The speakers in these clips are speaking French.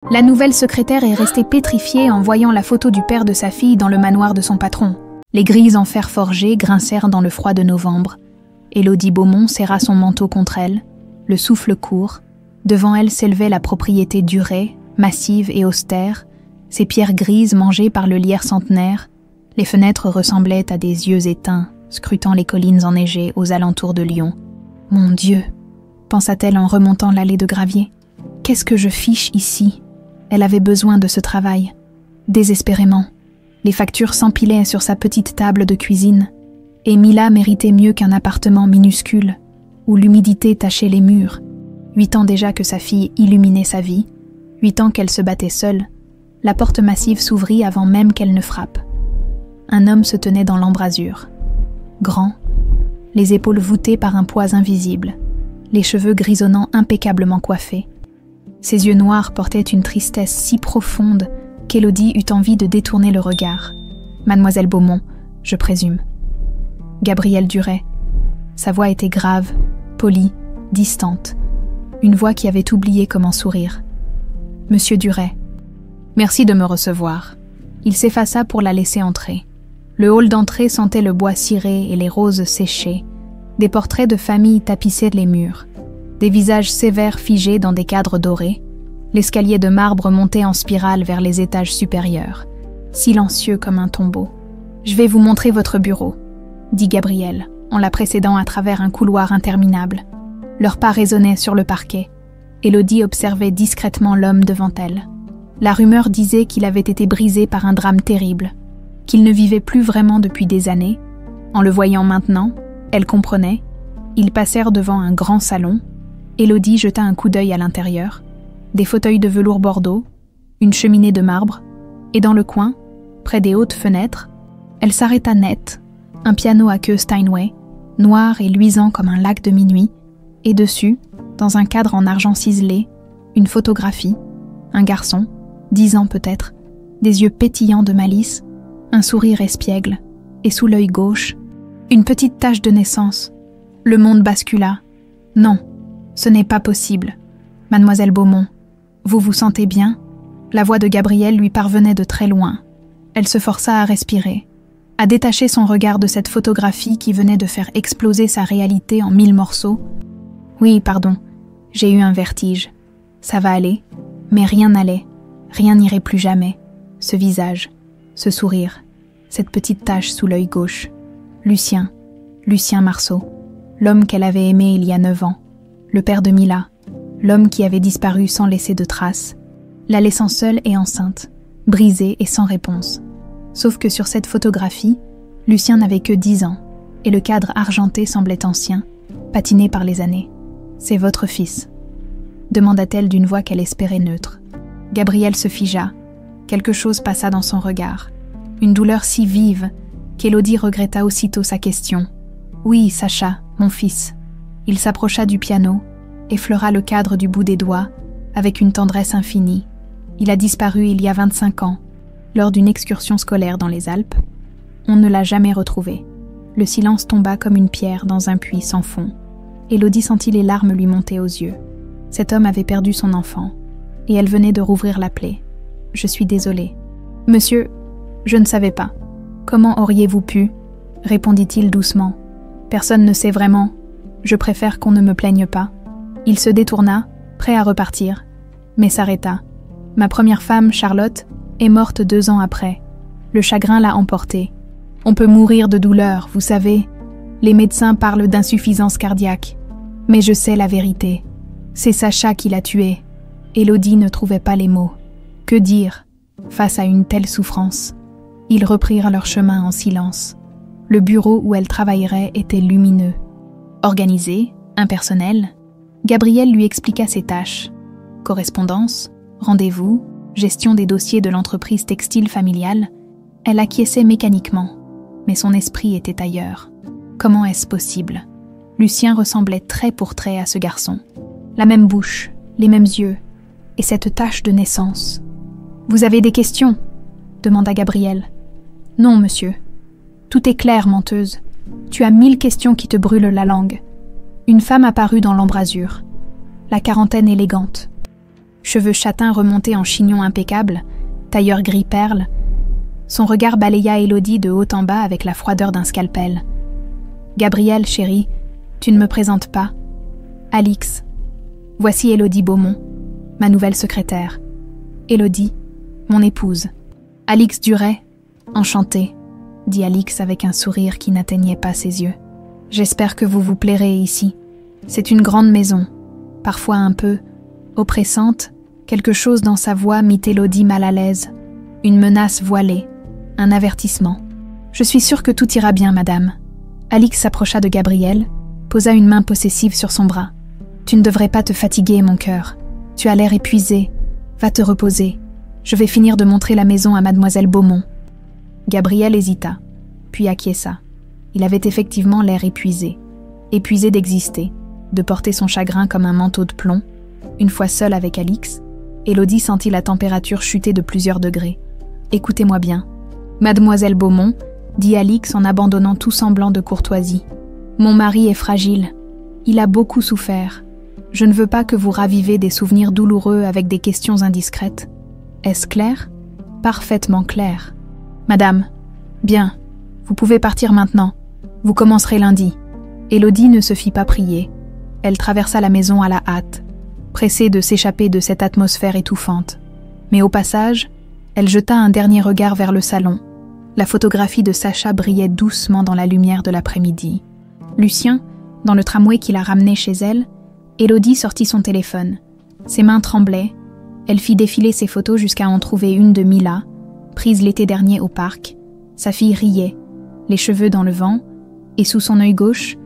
La nouvelle secrétaire est restée pétrifiée en voyant la photo du père de sa fille dans le manoir de son patron. Les grilles en fer forgé grincèrent dans le froid de novembre. Élodie Beaumont serra son manteau contre elle, le souffle court. Devant elle s'élevait la propriété durée, massive et austère, ses pierres grises mangées par le lierre centenaire. Les fenêtres ressemblaient à des yeux éteints, scrutant les collines enneigées aux alentours de Lyon. « Mon Dieu !» pensa-t-elle en remontant l'allée de gravier. « Qu'est-ce que je fiche ici ?» Elle avait besoin de ce travail. Désespérément. Les factures s'empilaient sur sa petite table de cuisine. Et Mila méritait mieux qu'un appartement minuscule, où l'humidité tachait les murs. 8 ans déjà que sa fille illuminait sa vie, 8 ans qu'elle se battait seule. La porte massive s'ouvrit avant même qu'elle ne frappe. Un homme se tenait dans l'embrasure. Grand, les épaules voûtées par un poids invisible, les cheveux grisonnants impeccablement coiffés. Ses yeux noirs portaient une tristesse si profonde qu'Élodie eut envie de détourner le regard. « Mademoiselle Beaumont, je présume. » Gabrielle Duret. Sa voix était grave, polie, distante. Une voix qui avait oublié comment sourire. « Monsieur Duret. Merci de me recevoir. » Il s'effaça pour la laisser entrer. Le hall d'entrée sentait le bois ciré et les roses séchées. Des portraits de famille tapissaient les murs. Des visages sévères figés dans des cadres dorés. L'escalier de marbre montait en spirale vers les étages supérieurs, silencieux comme un tombeau. « Je vais vous montrer votre bureau », dit Gabrielle, en la précédant à travers un couloir interminable. Leurs pas résonnaient sur le parquet. Élodie observait discrètement l'homme devant elle. La rumeur disait qu'il avait été brisé par un drame terrible, qu'il ne vivait plus vraiment depuis des années. En le voyant maintenant, elle comprenait. Ils passèrent devant un grand salon. Élodie jeta un coup d'œil à l'intérieur. Des fauteuils de velours bordeaux, une cheminée de marbre, et dans le coin, près des hautes fenêtres, elle s'arrêta net, un piano à queue Steinway, noir et luisant comme un lac de minuit, et dessus, dans un cadre en argent ciselé, une photographie, un garçon, 10 ans peut-être, des yeux pétillants de malice, un sourire espiègle, et sous l'œil gauche, une petite tache de naissance. Le monde bascula. Non, ce n'est pas possible. Mademoiselle Beaumont, vous vous sentez bien ? La voix de Gabrielle lui parvenait de très loin. Elle se força à respirer, à détacher son regard de cette photographie qui venait de faire exploser sa réalité en 1000 morceaux. Oui, pardon, j'ai eu un vertige. Ça va aller, mais rien n'allait, rien n'irait plus jamais. Ce visage, ce sourire, cette petite tache sous l'œil gauche. Lucien Marceau, l'homme qu'elle avait aimé il y a 9 ans, le père de Mila, l'homme qui avait disparu sans laisser de traces, la laissant seule et enceinte, brisée et sans réponse. Sauf que sur cette photographie, Lucien n'avait que 10 ans, et le cadre argenté semblait ancien, patiné par les années. « C'est votre fils », demanda-t-elle d'une voix qu'elle espérait neutre. Gabrielle se figea. Quelque chose passa dans son regard. Une douleur si vive qu'Élodie regretta aussitôt sa question. « Oui, Sacha, mon fils. » Il s'approcha du piano, effleura le cadre du bout des doigts, avec une tendresse infinie. Il a disparu il y a 25 ans, lors d'une excursion scolaire dans les Alpes. On ne l'a jamais retrouvé. Le silence tomba comme une pierre dans un puits sans fond. Élodie sentit les larmes lui monter aux yeux. Cet homme avait perdu son enfant, et elle venait de rouvrir la plaie. « Je suis désolée. »« Monsieur, je ne savais pas. Comment auriez-vous pu ?» répondit-il doucement. « Personne ne sait vraiment. Je préfère qu'on ne me plaigne pas. » Il se détourna, prêt à repartir, mais s'arrêta. « Ma première femme, Charlotte, est morte 2 ans après. Le chagrin l'a emportée. On peut mourir de douleur, vous savez. Les médecins parlent d'insuffisance cardiaque. Mais je sais la vérité. C'est Sacha qui l'a tuée. » Élodie ne trouvait pas les mots. Que dire face à une telle souffrance? Ils reprirent leur chemin en silence. Le bureau où elle travaillerait était lumineux. Organisé, impersonnel, Gabrielle lui expliqua ses tâches. Correspondance, rendez-vous, gestion des dossiers de l'entreprise textile familiale. Elle acquiesçait mécaniquement, mais son esprit était ailleurs. Comment est-ce possible? Lucien ressemblait trait pour trait à ce garçon. La même bouche, les mêmes yeux, et cette tache de naissance. « Vous avez des questions ?» demanda Gabrielle. « Non, monsieur. Tout est clair, menteuse. Tu as 1000 questions qui te brûlent la langue. » Une femme apparut dans l'embrasure. La quarantaine élégante. cheveux châtains remontés en chignon impeccable, tailleur gris perle. Son regard balaya Élodie de haut en bas avec la froideur d'un scalpel. « Gabrielle, chérie, tu ne me présentes pas. Alix, voici Élodie Beaumont, ma nouvelle secrétaire. Élodie, mon épouse. Alix Duret, enchantée, dit Alix avec un sourire qui n'atteignait pas ses yeux. J'espère que vous vous plairez ici. C'est une grande maison, parfois un peu oppressante. Quelque chose dans sa voix mit Élodie mal à l'aise. Une menace voilée, un avertissement. Je suis sûre que tout ira bien, madame. Alix s'approcha de Gabrielle, posa une main possessive sur son bras. Tu ne devrais pas te fatiguer, mon cœur. Tu as l'air épuisé. Va te reposer. Je vais finir de montrer la maison à mademoiselle Beaumont. Gabrielle hésita, puis acquiesça. Il avait effectivement l'air épuisé. Épuisé d'exister, de porter son chagrin comme un manteau de plomb. Une fois seule avec Alix, Élodie sentit la température chuter de plusieurs degrés. « Écoutez-moi bien. Mademoiselle Beaumont, dit Alix en abandonnant tout semblant de courtoisie. Mon mari est fragile. Il a beaucoup souffert. Je ne veux pas que vous ravivez des souvenirs douloureux avec des questions indiscrètes. Est-ce clair? Parfaitement clair. Madame, bien, vous pouvez partir maintenant. Vous commencerez lundi. » Élodie ne se fit pas prier. Elle traversa la maison à la hâte, pressée de s'échapper de cette atmosphère étouffante. Mais au passage, elle jeta un dernier regard vers le salon. La photographie de Sacha brillait doucement dans la lumière de l'après-midi. Lucien, dans le tramway qui la ramenait chez elle, Élodie sortit son téléphone. Ses mains tremblaient. Elle fit défiler ses photos jusqu'à en trouver une de Mila, prise l'été dernier au parc. Sa fille riait, les cheveux dans le vent, et sous son œil gauche,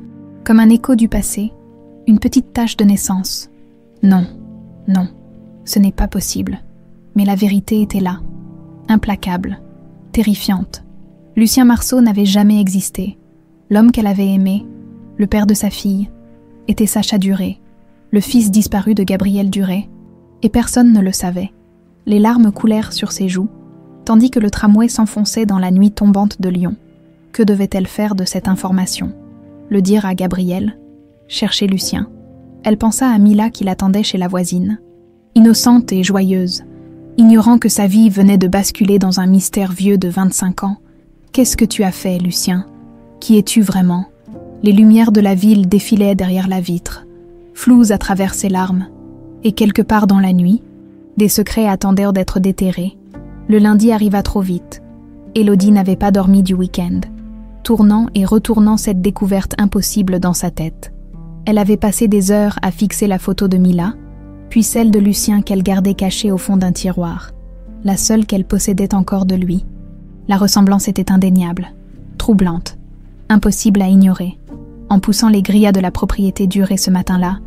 comme un écho du passé, une petite tache de naissance. Non, non, ce n'est pas possible. Mais la vérité était là, implacable, terrifiante. Lucien Marceau n'avait jamais existé. L'homme qu'elle avait aimé, le père de sa fille, était Sacha Duret, le fils disparu de Gabrielle Duret, et personne ne le savait. Les larmes coulèrent sur ses joues, tandis que le tramway s'enfonçait dans la nuit tombante de Lyon. Que devait-elle faire de cette information? Le dire à Gabrielle? Chercher Lucien? Elle pensa à Mila qui l'attendait chez la voisine. Innocente et joyeuse, ignorant que sa vie venait de basculer dans un mystère vieux de 25 ans. Qu'est-ce que tu as fait, Lucien? Qui es-tu vraiment? Les lumières de la ville défilaient derrière la vitre, floues à travers ses larmes. Et quelque part dans la nuit, des secrets attendaient d'être déterrés. Le lundi arriva trop vite. Élodie n'avait pas dormi du week-end, tournant et retournant cette découverte impossible dans sa tête. Elle avait passé des heures à fixer la photo de Mila, puis celle de Lucien qu'elle gardait cachée au fond d'un tiroir, la seule qu'elle possédait encore de lui. La ressemblance était indéniable, troublante, impossible à ignorer. En poussant les grillas de la propriété Duret ce matin-là,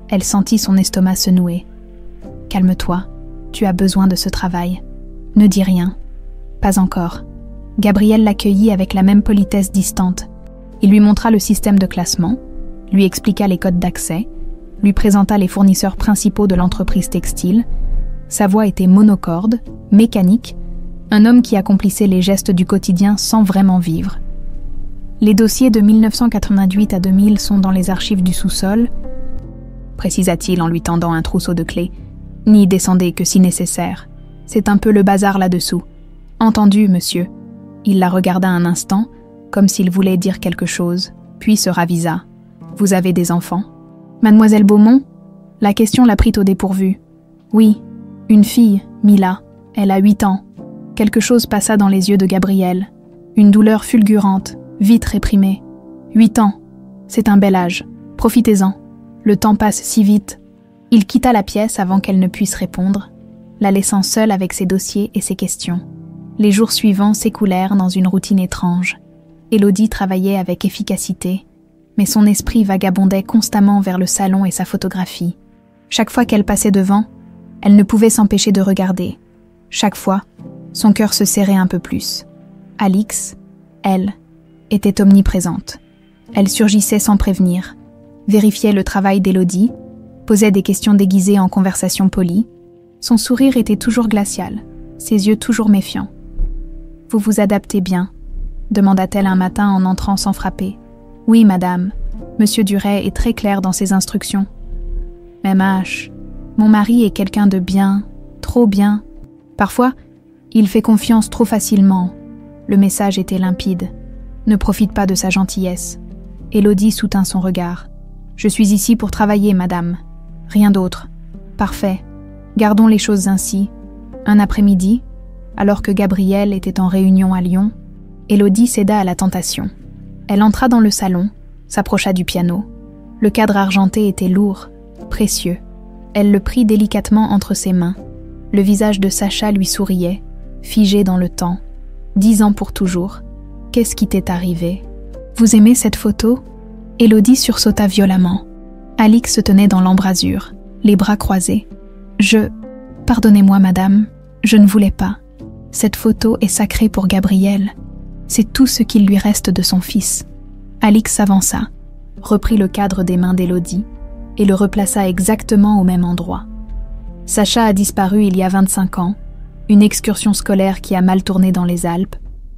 elle sentit son estomac se nouer. « Calme-toi, tu as besoin de ce travail. Ne dis rien. » « Pas encore. » Gabrielle l'accueillit avec la même politesse distante. Il lui montra le système de classement, lui expliqua les codes d'accès, lui présenta les fournisseurs principaux de l'entreprise textile. Sa voix était monocorde, mécanique, un homme qui accomplissait les gestes du quotidien sans vraiment vivre. Les dossiers de 1988 à 2000 sont dans les archives du sous-sol, précisa-t-il en lui tendant un trousseau de clés. N'y descendez que si nécessaire. C'est un peu le bazar là-dessous. Entendu, monsieur. Il la regarda un instant, comme s'il voulait dire quelque chose, puis se ravisa. Vous avez des enfants? Mademoiselle Beaumont? La question la prit au dépourvu. Oui, une fille, Mila. Elle a 8 ans. Quelque chose passa dans les yeux de Gabrielle. Une douleur fulgurante, vite réprimée. 8 ans. C'est un bel âge. Profitez-en. Le temps passe si vite. Il quitta la pièce avant qu'elle ne puisse répondre, la laissant seule avec ses dossiers et ses questions. Les jours suivants s'écoulèrent dans une routine étrange. Élodie travaillait avec efficacité, mais son esprit vagabondait constamment vers le salon et sa photographie. Chaque fois qu'elle passait devant, elle ne pouvait s'empêcher de regarder. Chaque fois, son cœur se serrait un peu plus. Alix, elle, était omniprésente. Elle surgissait sans prévenir, vérifiait le travail d'Élodie, posait des questions déguisées en conversation polie. Son sourire était toujours glacial, ses yeux toujours méfiants. « Vous vous adaptez bien ?» demanda-t-elle un matin en entrant sans frapper. « Oui, madame. Monsieur Duret est très clair dans ses instructions. »« Même âge. Mon mari est quelqu'un de bien, trop bien. Parfois, il fait confiance trop facilement. Le message était limpide. Ne profite pas de sa gentillesse. Élodie soutint son regard. Je suis ici pour travailler, madame. Rien d'autre. Parfait. Gardons les choses ainsi. Un après-midi, alors que Gabriel était en réunion à Lyon, Élodie céda à la tentation. Elle entra dans le salon, s'approcha du piano. Le cadre argenté était lourd, précieux. Elle le prit délicatement entre ses mains. Le visage de Sacha lui souriait, figé dans le temps. 10 ans pour toujours. Qu'est-ce qui t'est arrivé? Vous aimez cette photo? Élodie sursauta violemment. Alix se tenait dans l'embrasure, les bras croisés. Pardonnez-moi, madame, je ne voulais pas. Cette photo est sacrée pour Gabriel. C'est tout ce qu'il lui reste de son fils. Alix s'avança, reprit le cadre des mains d'Élodie et le replaça exactement au même endroit. Sacha a disparu il y a 25 ans, une excursion scolaire qui a mal tourné dans les Alpes.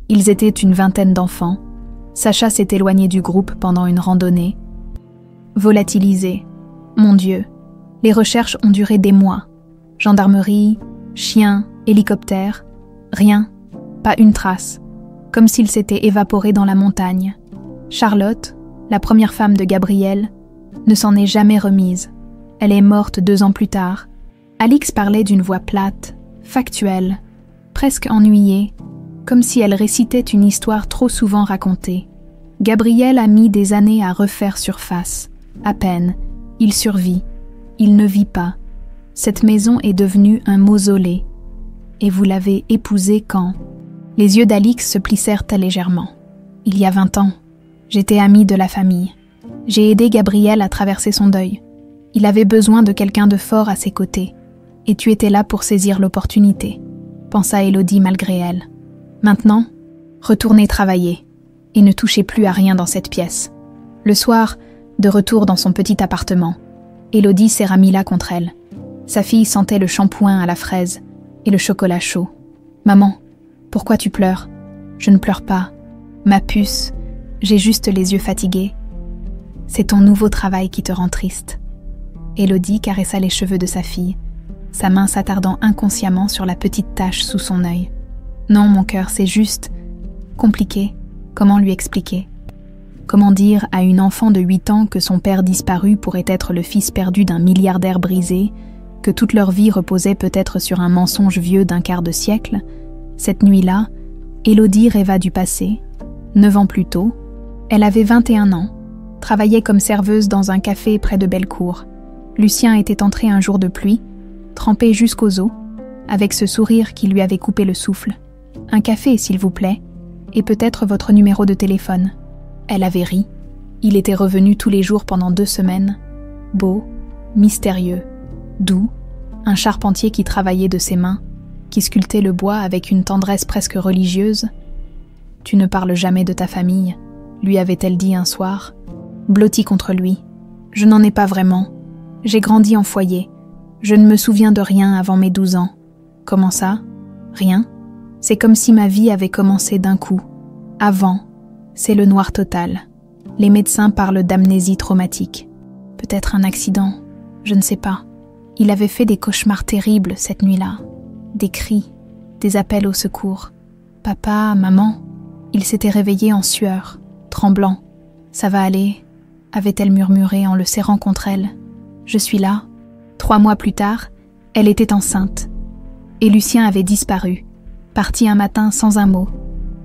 Ils étaient une vingtaine d'enfants. Sacha s'est éloigné du groupe pendant une randonnée. Volatilisé. Mon Dieu, les recherches ont duré des mois. Gendarmerie, chiens, hélicoptères, rien, pas une trace, comme s'il s'était évaporé dans la montagne. Charlotte, la première femme de Gabriel, ne s'en est jamais remise. Elle est morte 2 ans plus tard. Alix parlait d'une voix plate, factuelle, presque ennuyée, comme si elle récitait une histoire trop souvent racontée. Gabriel a mis des années à refaire surface. À peine, il survit. Il ne vit pas. Cette maison est devenue un mausolée. Et vous l'avez épousé quand? Les yeux d'Alix se plissèrent légèrement. Il y a 20 ans. J'étais amie de la famille. J'ai aidé Gabriel à traverser son deuil. Il avait besoin de quelqu'un de fort à ses côtés. Et tu étais là pour saisir l'opportunité, pensa Élodie malgré elle. Maintenant, retournez travailler et ne touchez plus à rien dans cette pièce. Le soir, de retour dans son petit appartement, Élodie serra Mila contre elle. Sa fille sentait le shampoing à la fraise et le chocolat chaud. « Maman, pourquoi tu pleures? »« Je ne pleure pas. Ma puce, j'ai juste les yeux fatigués. C'est ton nouveau travail qui te rend triste. » Élodie caressa les cheveux de sa fille, sa main s'attardant inconsciemment sur la petite tache sous son œil. « Non, mon cœur, c'est juste compliqué. Comment lui expliquer? Comment dire à une enfant de 8 ans que son père disparu pourrait être le fils perdu d'un milliardaire brisé, que toute leur vie reposait peut-être sur un mensonge vieux d'un quart de siècle? Cette nuit-là, Élodie rêva du passé. 9 ans plus tôt, elle avait 21 ans, travaillait comme serveuse dans un café près de Bellecour. Lucien était entré un jour de pluie, trempé jusqu'aux os, avec ce sourire qui lui avait coupé le souffle. « Un café, s'il vous plaît, et peut-être votre numéro de téléphone. » Elle avait ri. Il était revenu tous les jours pendant 2 semaines. Beau, mystérieux, doux, un charpentier qui travaillait de ses mains, qui sculptait le bois avec une tendresse presque religieuse. « Tu ne parles jamais de ta famille », lui avait-elle dit un soir, blottie contre lui. « Je n'en ai pas vraiment. J'ai grandi en foyer. Je ne me souviens de rien avant mes 12 ans. » « Comment ça? Rien? C'est comme si ma vie avait commencé d'un coup. Avant, c'est le noir total. Les médecins parlent d'amnésie traumatique. Peut-être un accident, je ne sais pas. Il avait fait des cauchemars terribles cette nuit-là. Des cris, des appels au secours. Papa, maman. Il s'était réveillé en sueur, tremblant. Ça va aller, avait-elle murmuré en le serrant contre elle. Je suis là. 3 mois plus tard, elle était enceinte. Et Lucien avait disparu, parti un matin sans un mot,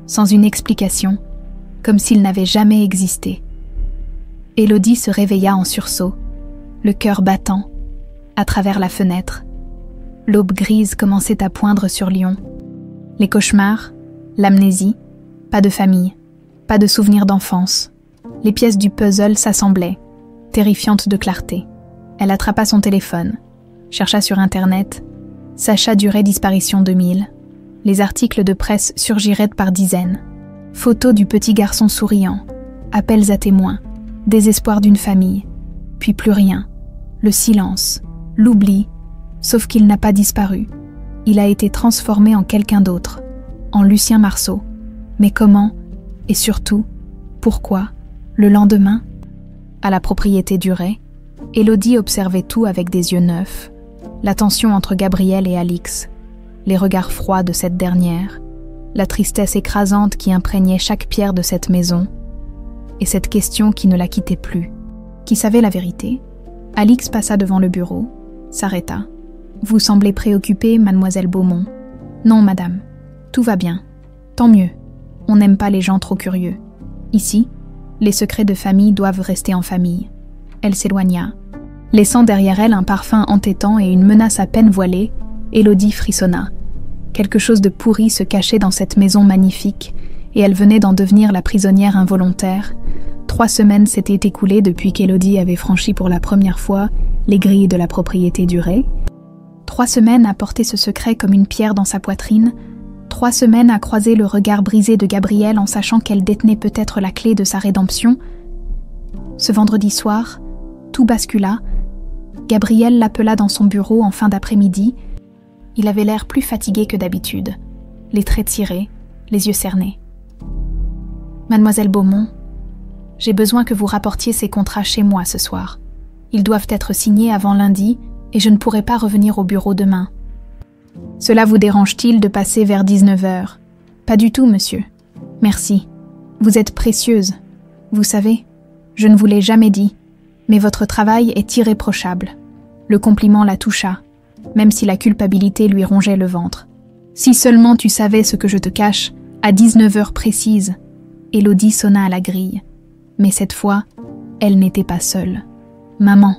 sans une explication, comme s'il n'avait jamais existé. Élodie se réveilla en sursaut, le cœur battant, à travers la fenêtre. L'aube grise commençait à poindre sur Lyon. Les cauchemars, l'amnésie, pas de famille, pas de souvenirs d'enfance. Les pièces du puzzle s'assemblaient, terrifiantes de clarté. Elle attrapa son téléphone, chercha sur Internet. Sacha Duret disparition 2000. Les articles de presse surgiraient par dizaines. Photos du petit garçon souriant, appels à témoins, désespoir d'une famille, puis plus rien. Le silence, l'oubli, sauf qu'il n'a pas disparu. Il a été transformé en quelqu'un d'autre, en Lucien Marceau. Mais comment, et surtout, pourquoi, le lendemain? À la propriété Duret, Élodie observait tout avec des yeux neufs. La tension entre Gabrielle et Alix, les regards froids de cette dernière, la tristesse écrasante qui imprégnait chaque pierre de cette maison, et cette question qui ne la quittait plus. Qui savait la vérité? Alix passa devant le bureau, s'arrêta. « Vous semblez préoccupée, mademoiselle Beaumont. »« Non, madame. Tout va bien. Tant mieux. On n'aime pas les gens trop curieux. Ici, les secrets de famille doivent rester en famille. » Elle s'éloigna. Laissant derrière elle un parfum entêtant et une menace à peine voilée, Élodie frissonna. Quelque chose de pourri se cachait dans cette maison magnifique, et elle venait d'en devenir la prisonnière involontaire. 3 semaines s'étaient écoulées depuis qu'Élodie avait franchi pour la première fois les grilles de la propriété Duret. 3 semaines à porter ce secret comme une pierre dans sa poitrine. 3 semaines à croiser le regard brisé de Gabrielle en sachant qu'elle détenait peut-être la clé de sa rédemption. Ce vendredi soir, tout bascula. Gabrielle l'appela dans son bureau en fin d'après-midi. Il avait l'air plus fatigué que d'habitude, les traits tirés, les yeux cernés. « Mademoiselle Beaumont, j'ai besoin que vous rapportiez ces contrats chez moi ce soir. Ils doivent être signés avant lundi et je ne pourrai pas revenir au bureau demain. Cela vous dérange-t-il de passer vers 19h? Pas du tout, monsieur. Merci. Vous êtes précieuse. Vous savez, je ne vous l'ai jamais dit, mais votre travail est irréprochable. » Le compliment la toucha, même si la culpabilité lui rongeait le ventre. « Si seulement tu savais ce que je te cache, à 19h précise. » Élodie sonna à la grille. Mais cette fois, elle n'était pas seule. « Maman,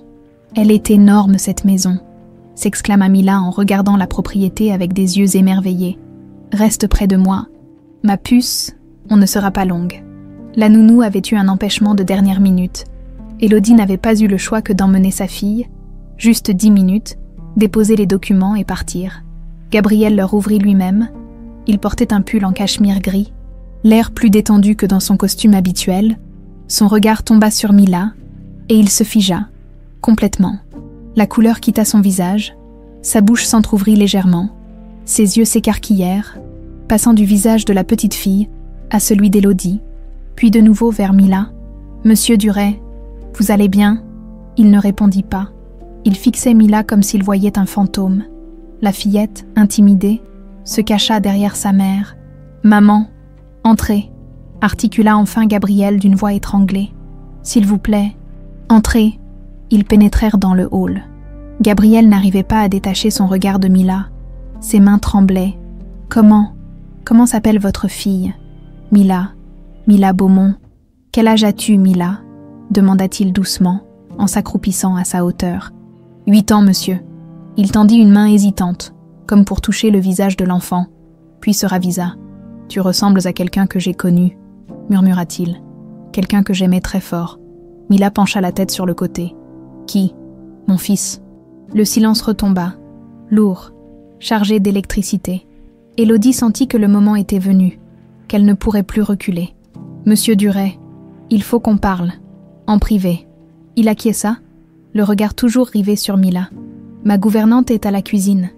elle est énorme cette maison !» s'exclama Mila en regardant la propriété avec des yeux émerveillés. « Reste près de moi. Ma puce, on ne sera pas longue. » La nounou avait eu un empêchement de dernière minute. Élodie n'avait pas eu le choix que d'emmener sa fille, juste 10 minutes, déposer les documents et partir. Gabriel leur ouvrit lui-même. Il portait un pull en cachemire gris, l'air plus détendu que dans son costume habituel. Son regard tomba sur Mila, et il se figea, complètement. La couleur quitta son visage, sa bouche s'entr'ouvrit légèrement, ses yeux s'écarquillèrent, passant du visage de la petite fille à celui d'Élodie, puis de nouveau vers Mila. « Monsieur Duret, vous allez bien ?» Il ne répondit pas. Il fixait Mila comme s'il voyait un fantôme. La fillette, intimidée, se cacha derrière sa mère. « Maman, entrez !» articula enfin Gabrielle d'une voix étranglée. « S'il vous plaît, entrez !» Ils pénétrèrent dans le hall. Gabrielle n'arrivait pas à détacher son regard de Mila. Ses mains tremblaient. « Comment s'appelle votre fille ?»« Mila. Mila Beaumont. Quel âge as-tu, Mila ?» demanda-t-il doucement, en s'accroupissant à sa hauteur. « 8 ans, monsieur. » Il tendit une main hésitante, comme pour toucher le visage de l'enfant, puis se ravisa. « Tu ressembles à quelqu'un que j'ai connu, » murmura-t-il. « Quelqu'un que j'aimais très fort. » Mila pencha la tête sur le côté. « Qui ? Mon fils. » Le silence retomba, lourd, chargé d'électricité. Élodie sentit que le moment était venu, qu'elle ne pourrait plus reculer. « Monsieur Duret, il faut qu'on parle. En privé. » Il acquiesça, le regard toujours rivé sur Mila. « Ma gouvernante est à la cuisine.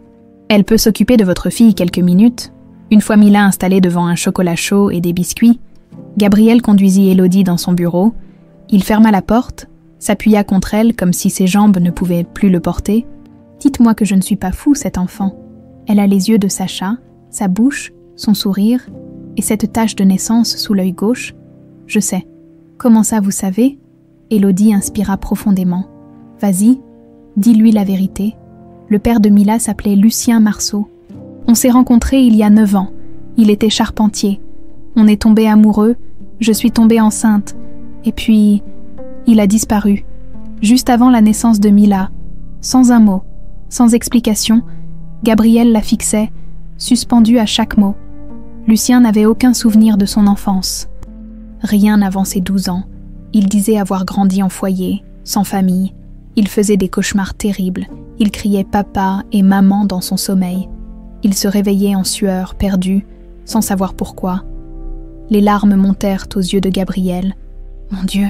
Elle peut s'occuper de votre fille quelques minutes. » Une fois Mila installée devant un chocolat chaud et des biscuits, Gabriel conduisit Élodie dans son bureau. Il ferma la porte, s'appuya contre elle comme si ses jambes ne pouvaient plus le porter. « Dites-moi que je ne suis pas fou, cette enfant. Elle a les yeux de Sacha, sa bouche, son sourire, et cette tache de naissance sous l'œil gauche. Je sais. Comment ça, vous savez ?» Élodie inspira profondément. « Vas-y, dis-lui la vérité. Le père de Mila s'appelait Lucien Marceau. On s'est rencontrés il y a 9 ans. Il était charpentier. On est tombés amoureux, je suis tombée enceinte. Et puis, il a disparu. Juste avant la naissance de Mila. Sans un mot, sans explication, Gabrielle la fixait, suspendue à chaque mot. Lucien n'avait aucun souvenir de son enfance. Rien avant ses 12 ans. Il disait avoir grandi en foyer, sans famille. Il faisait des cauchemars terribles. Il criait papa et maman dans son sommeil. Il se réveillait en sueur, perdu, sans savoir pourquoi. Les larmes montèrent aux yeux de Gabrielle. Mon Dieu,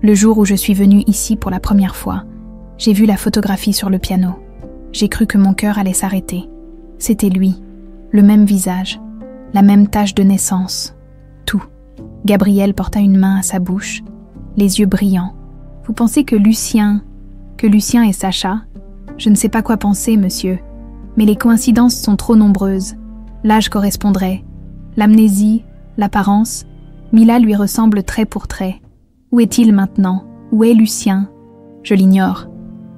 le jour où je suis venue ici pour la première fois, j'ai vu la photographie sur le piano. J'ai cru que mon cœur allait s'arrêter. C'était lui, le même visage, la même tache de naissance, tout. Gabrielle porta une main à sa bouche, les yeux brillants. Vous pensez que Lucien et Sacha, Je ne sais pas quoi penser, monsieur, mais les coïncidences sont trop nombreuses. L'âge correspondrait, l'amnésie, l'apparence. Mila lui ressemble trait pour trait. Où est-il maintenant? Où est Lucien? Je l'ignore.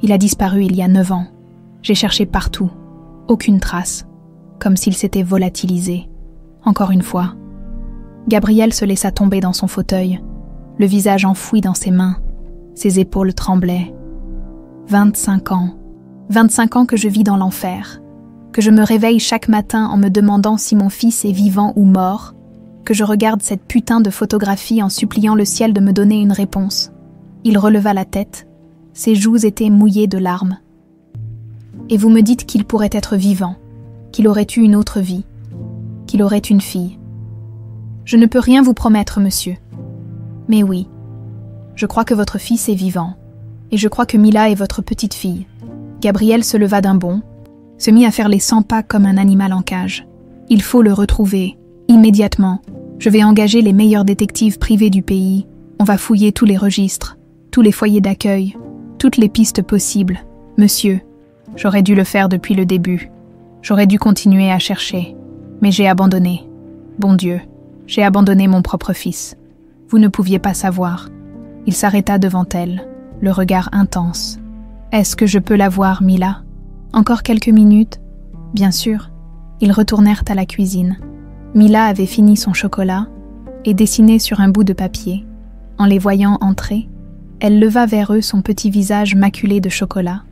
Il a disparu il y a 9 ans. J'ai cherché partout. Aucune trace. Comme s'il s'était volatilisé. Encore une fois. Gabriel se laissa tomber dans son fauteuil, le visage enfoui dans ses mains. Ses épaules tremblaient. 25 ans. 25 ans que je vis dans l'enfer. Que je me réveille chaque matin en me demandant si mon fils est vivant ou mort. Que je regarde cette putain de photographie en suppliant le ciel de me donner une réponse. Il releva la tête. Ses joues étaient mouillées de larmes. Et vous me dites qu'il pourrait être vivant, qu'il aurait eu une autre vie, qu'il aurait une fille. Je ne peux rien vous promettre, monsieur. Mais oui, je crois que votre fils est vivant, et je crois que Mila est votre petite fille. Gabriel se leva d'un bond, se mit à faire les 100 pas comme un animal en cage. Il faut le retrouver, immédiatement. Je vais engager les meilleurs détectives privés du pays. On va fouiller tous les registres, tous les foyers d'accueil, toutes les pistes possibles. Monsieur, j'aurais dû le faire depuis le début. J'aurais dû continuer à chercher. Mais j'ai abandonné. Bon Dieu, j'ai abandonné mon propre fils. Vous ne pouviez pas savoir. Il s'arrêta devant elle, le regard intense. Est-ce que je peux la voir, Mila? Encore quelques minutes? Bien sûr. Ils retournèrent à la cuisine. Mila avait fini son chocolat et dessiné sur un bout de papier. En les voyant entrer, elle leva vers eux son petit visage maculé de chocolat.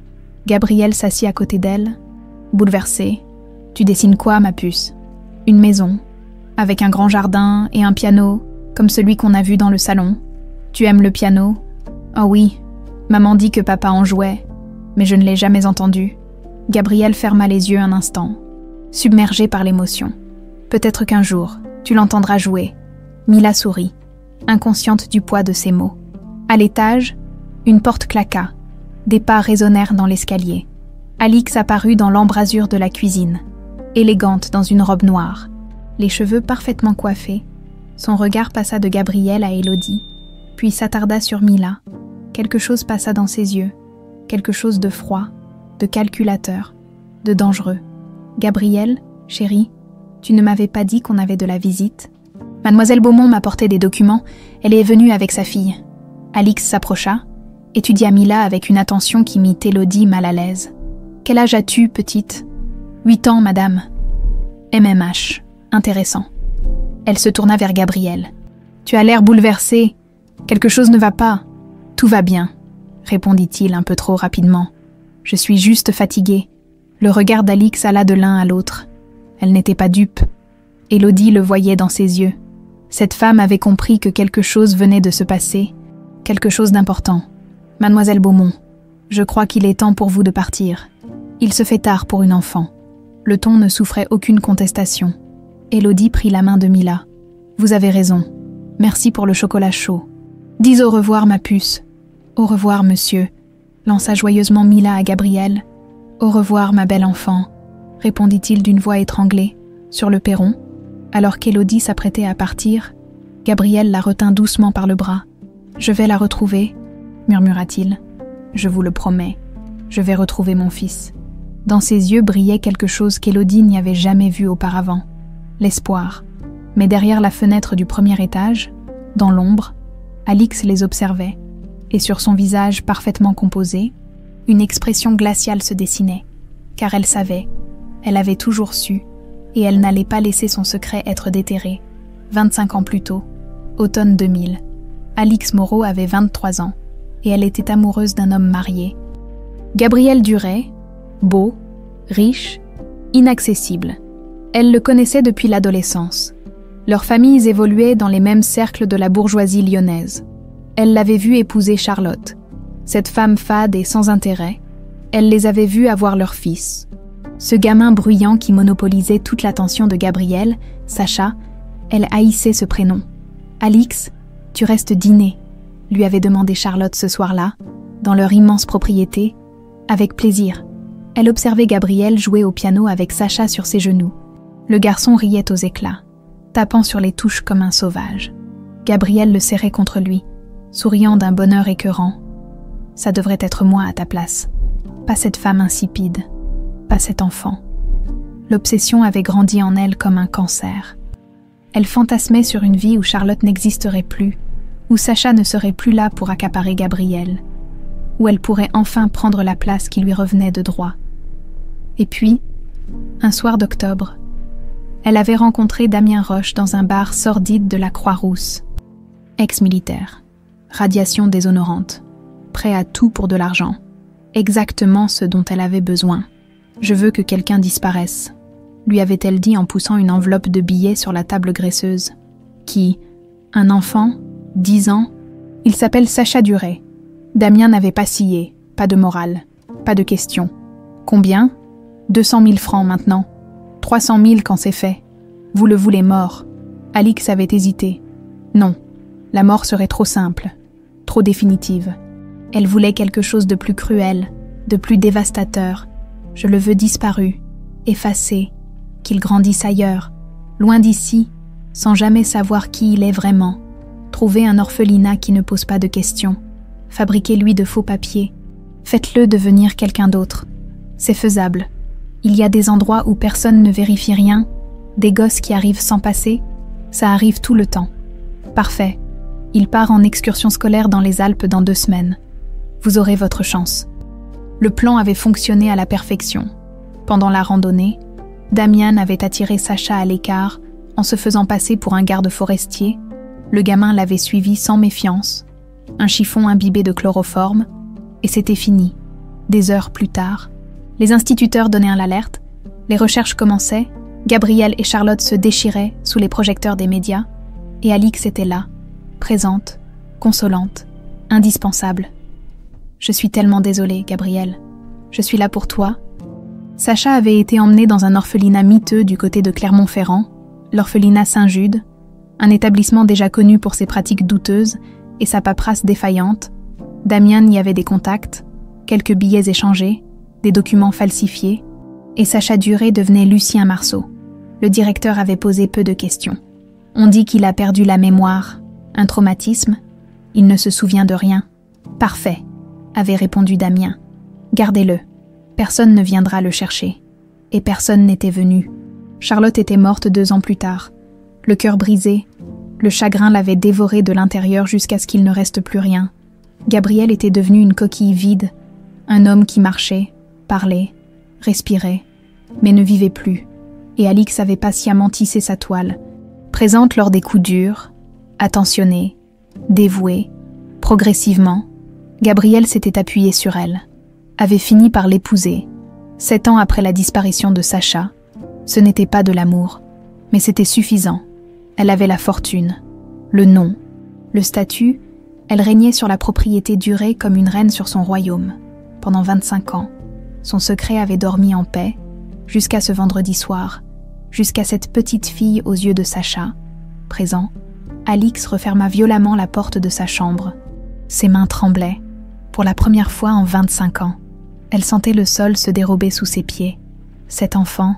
Gabriel s'assit à côté d'elle, bouleversé. « Tu dessines quoi, ma puce ?»« Une maison, avec un grand jardin et un piano, comme celui qu'on a vu dans le salon. Tu aimes le piano ?»« Oh oui, maman dit que papa en jouait, mais je ne l'ai jamais entendu. » Gabriel ferma les yeux un instant, submergé par l'émotion. « Peut-être qu'un jour, tu l'entendras jouer. » Mila sourit, inconsciente du poids de ses mots. À l'étage, une porte claqua. Des pas résonnèrent dans l'escalier. Alix apparut dans l'embrasure de la cuisine, élégante dans une robe noire, les cheveux parfaitement coiffés. Son regard passa de Gabriel à Élodie, puis s'attarda sur Mila. Quelque chose passa dans ses yeux, quelque chose de froid, de calculateur, de dangereux. « Gabriel, chérie, tu ne m'avais pas dit qu'on avait de la visite ?» Mademoiselle Beaumont m'apportait des documents, elle est venue avec sa fille. Alix s'approcha, étudia Mila avec une attention qui mit Élodie mal à l'aise. « Quel âge as-tu, petite ?»« 8 ans, madame. »« MMH, intéressant. » Elle se tourna vers Gabriel. « Tu as l'air bouleversé. Quelque chose ne va pas. »« Tout va bien, » répondit-il un peu trop rapidement. « Je suis juste fatigué. » Le regard d'Alix alla de l'un à l'autre. Elle n'était pas dupe. Élodie le voyait dans ses yeux. Cette femme avait compris que quelque chose venait de se passer, quelque chose d'important. « Mademoiselle Beaumont, je crois qu'il est temps pour vous de partir. Il se fait tard pour une enfant. » Le ton ne souffrait aucune contestation. Élodie prit la main de Mila. « Vous avez raison. Merci pour le chocolat chaud. Dis au revoir, ma puce. »« Au revoir, monsieur. » lança joyeusement Mila à Gabriel. « Au revoir, ma belle enfant. » répondit-il d'une voix étranglée. Sur le perron, alors qu'Élodie s'apprêtait à partir, Gabriel la retint doucement par le bras. « Je vais la retrouver, » murmura-t-il. « Je vous le promets, je vais retrouver mon fils. » Dans ses yeux brillait quelque chose qu'Élodie n'y avait jamais vu auparavant. L'espoir. Mais derrière la fenêtre du premier étage, dans l'ombre, Alix les observait, et sur son visage parfaitement composé, une expression glaciale se dessinait, car elle savait, elle avait toujours su, et elle n'allait pas laisser son secret être déterré. 25 ans plus tôt, automne 2000, Alix Moreau avait 23 ans, et elle était amoureuse d'un homme marié. Gabriel Duret, beau, riche, inaccessible. Elle le connaissait depuis l'adolescence. Leurs familles évoluaient dans les mêmes cercles de la bourgeoisie lyonnaise. Elle l'avait vu épouser Charlotte, cette femme fade et sans intérêt. Elle les avait vus avoir leur fils. Ce gamin bruyant qui monopolisait toute l'attention de Gabriel, Sacha, elle haïssait ce prénom. « Alix, tu restes dîner », lui avait demandé Charlotte ce soir-là, dans leur immense propriété, avec plaisir. Elle observait Gabriel jouer au piano avec Sacha sur ses genoux. Le garçon riait aux éclats, tapant sur les touches comme un sauvage. Gabriel le serrait contre lui, souriant d'un bonheur écœurant. « Ça devrait être moi à ta place. » Pas cette femme insipide, pas cet enfant. L'obsession avait grandi en elle comme un cancer. Elle fantasmait sur une vie où Charlotte n'existerait plus, où Sacha ne serait plus là pour accaparer Gabriel, où elle pourrait enfin prendre la place qui lui revenait de droit. Et puis, un soir d'octobre, elle avait rencontré Damien Roche dans un bar sordide de la Croix-Rousse. Ex-militaire, radiation déshonorante, prêt à tout pour de l'argent, exactement ce dont elle avait besoin. « Je veux que quelqu'un disparaisse », lui avait-elle dit en poussant une enveloppe de billets sur la table graisseuse. Qui? Un enfant? 10 ans? Il s'appelle Sacha Duret. Damien n'avait pas scié, pas de morale, pas de question. Combien? 200 000 francs maintenant. 300 000 quand c'est fait. Vous le voulez mort. Alix avait hésité. Non, la mort serait trop simple, trop définitive. Elle voulait quelque chose de plus cruel, de plus dévastateur. Je le veux disparu, effacé, qu'il grandisse ailleurs, loin d'ici, sans jamais savoir qui il est vraiment. Trouver un orphelinat qui ne pose pas de questions. Fabriquez-lui de faux papiers. Faites-le devenir quelqu'un d'autre. C'est faisable. Il y a des endroits où personne ne vérifie rien, des gosses qui arrivent sans passer. Ça arrive tout le temps. Parfait. Il part en excursion scolaire dans les Alpes dans 2 semaines. Vous aurez votre chance. Le plan avait fonctionné à la perfection. Pendant la randonnée, Damien avait attiré Sacha à l'écart en se faisant passer pour un garde forestier. Le gamin l'avait suivi sans méfiance, un chiffon imbibé de chloroforme, et c'était fini. Des heures plus tard, les instituteurs donnaient l'alerte, les recherches commençaient, Gabriel et Charlotte se déchiraient sous les projecteurs des médias, et Alix était là, présente, consolante, indispensable. « Je suis tellement désolée, Gabriel. Je suis là pour toi. » Sacha avait été emmené dans un orphelinat miteux du côté de Clermont-Ferrand, l'orphelinat Saint-Jude, un établissement déjà connu pour ses pratiques douteuses et sa paperasse défaillante. Damien y avait des contacts, quelques billets échangés, des documents falsifiés, et Sacha Duret devenait Lucien Marceau. Le directeur avait posé peu de questions. On dit qu'il a perdu la mémoire, un traumatisme, il ne se souvient de rien. Parfait, avait répondu Damien. Gardez-le. Personne ne viendra le chercher. Et personne n'était venu. Charlotte était morte 2 ans plus tard. Le cœur brisé, le chagrin l'avait dévoré de l'intérieur jusqu'à ce qu'il ne reste plus rien. Gabriel était devenu une coquille vide, un homme qui marchait, parlait, respirait, mais ne vivait plus. Et Alix avait patiemment tissé sa toile, présente lors des coups durs, attentionnée, dévouée, progressivement. Gabriel s'était appuyé sur elle, avait fini par l'épouser. 7 ans après la disparition de Sacha, ce n'était pas de l'amour, mais c'était suffisant. Elle avait la fortune, le nom, le statut, elle régnait sur la propriété Duret comme une reine sur son royaume. Pendant 25 ans, son secret avait dormi en paix, jusqu'à ce vendredi soir, jusqu'à cette petite fille aux yeux de Sacha. Présent, Alix referma violemment la porte de sa chambre. Ses mains tremblaient, pour la première fois en 25 ans. Elle sentait le sol se dérober sous ses pieds. Cet enfant,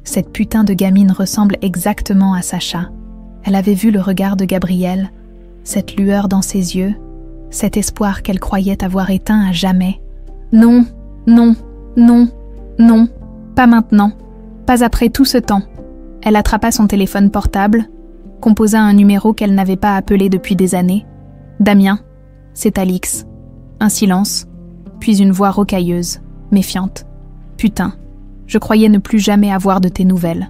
cette putain de gamine ressemble exactement à Sacha. Elle avait vu le regard de Gabriel, cette lueur dans ses yeux, cet espoir qu'elle croyait avoir éteint à jamais. Non, non, non, non, pas maintenant, pas après tout ce temps. Elle attrapa son téléphone portable, composa un numéro qu'elle n'avait pas appelé depuis des années. Damien, c'est Alix. Un silence, puis une voix rocailleuse, méfiante. Putain, je croyais ne plus jamais avoir de tes nouvelles.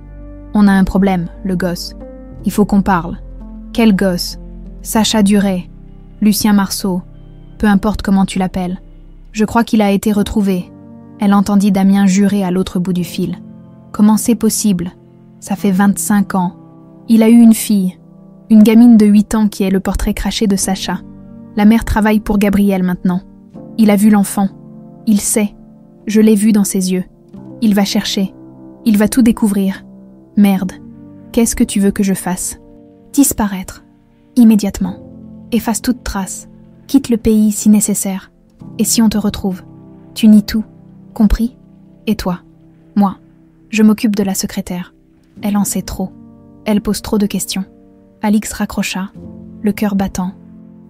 On a un problème, le gosse. Il faut qu'on parle. Quel gosse? Sacha Duret, Lucien Marceau, peu importe comment tu l'appelles. Je crois qu'il a été retrouvé. Elle entendit Damien jurer à l'autre bout du fil. Comment c'est possible? Ça fait 25 ans. Il a eu une fille, une gamine de 8 ans qui est le portrait craché de Sacha. La mère travaille pour Gabriel maintenant. Il a vu l'enfant. Il sait. Je l'ai vu dans ses yeux. Il va chercher. Il va tout découvrir. Merde. Qu'est-ce que tu veux que je fasse? Disparaître. Immédiatement. Efface toute trace. Quitte le pays si nécessaire. Et si on te retrouve? Tu nies tout. Compris? Et toi? Moi. Je m'occupe de la secrétaire. Elle en sait trop. Elle pose trop de questions. Alix raccrocha, le cœur battant.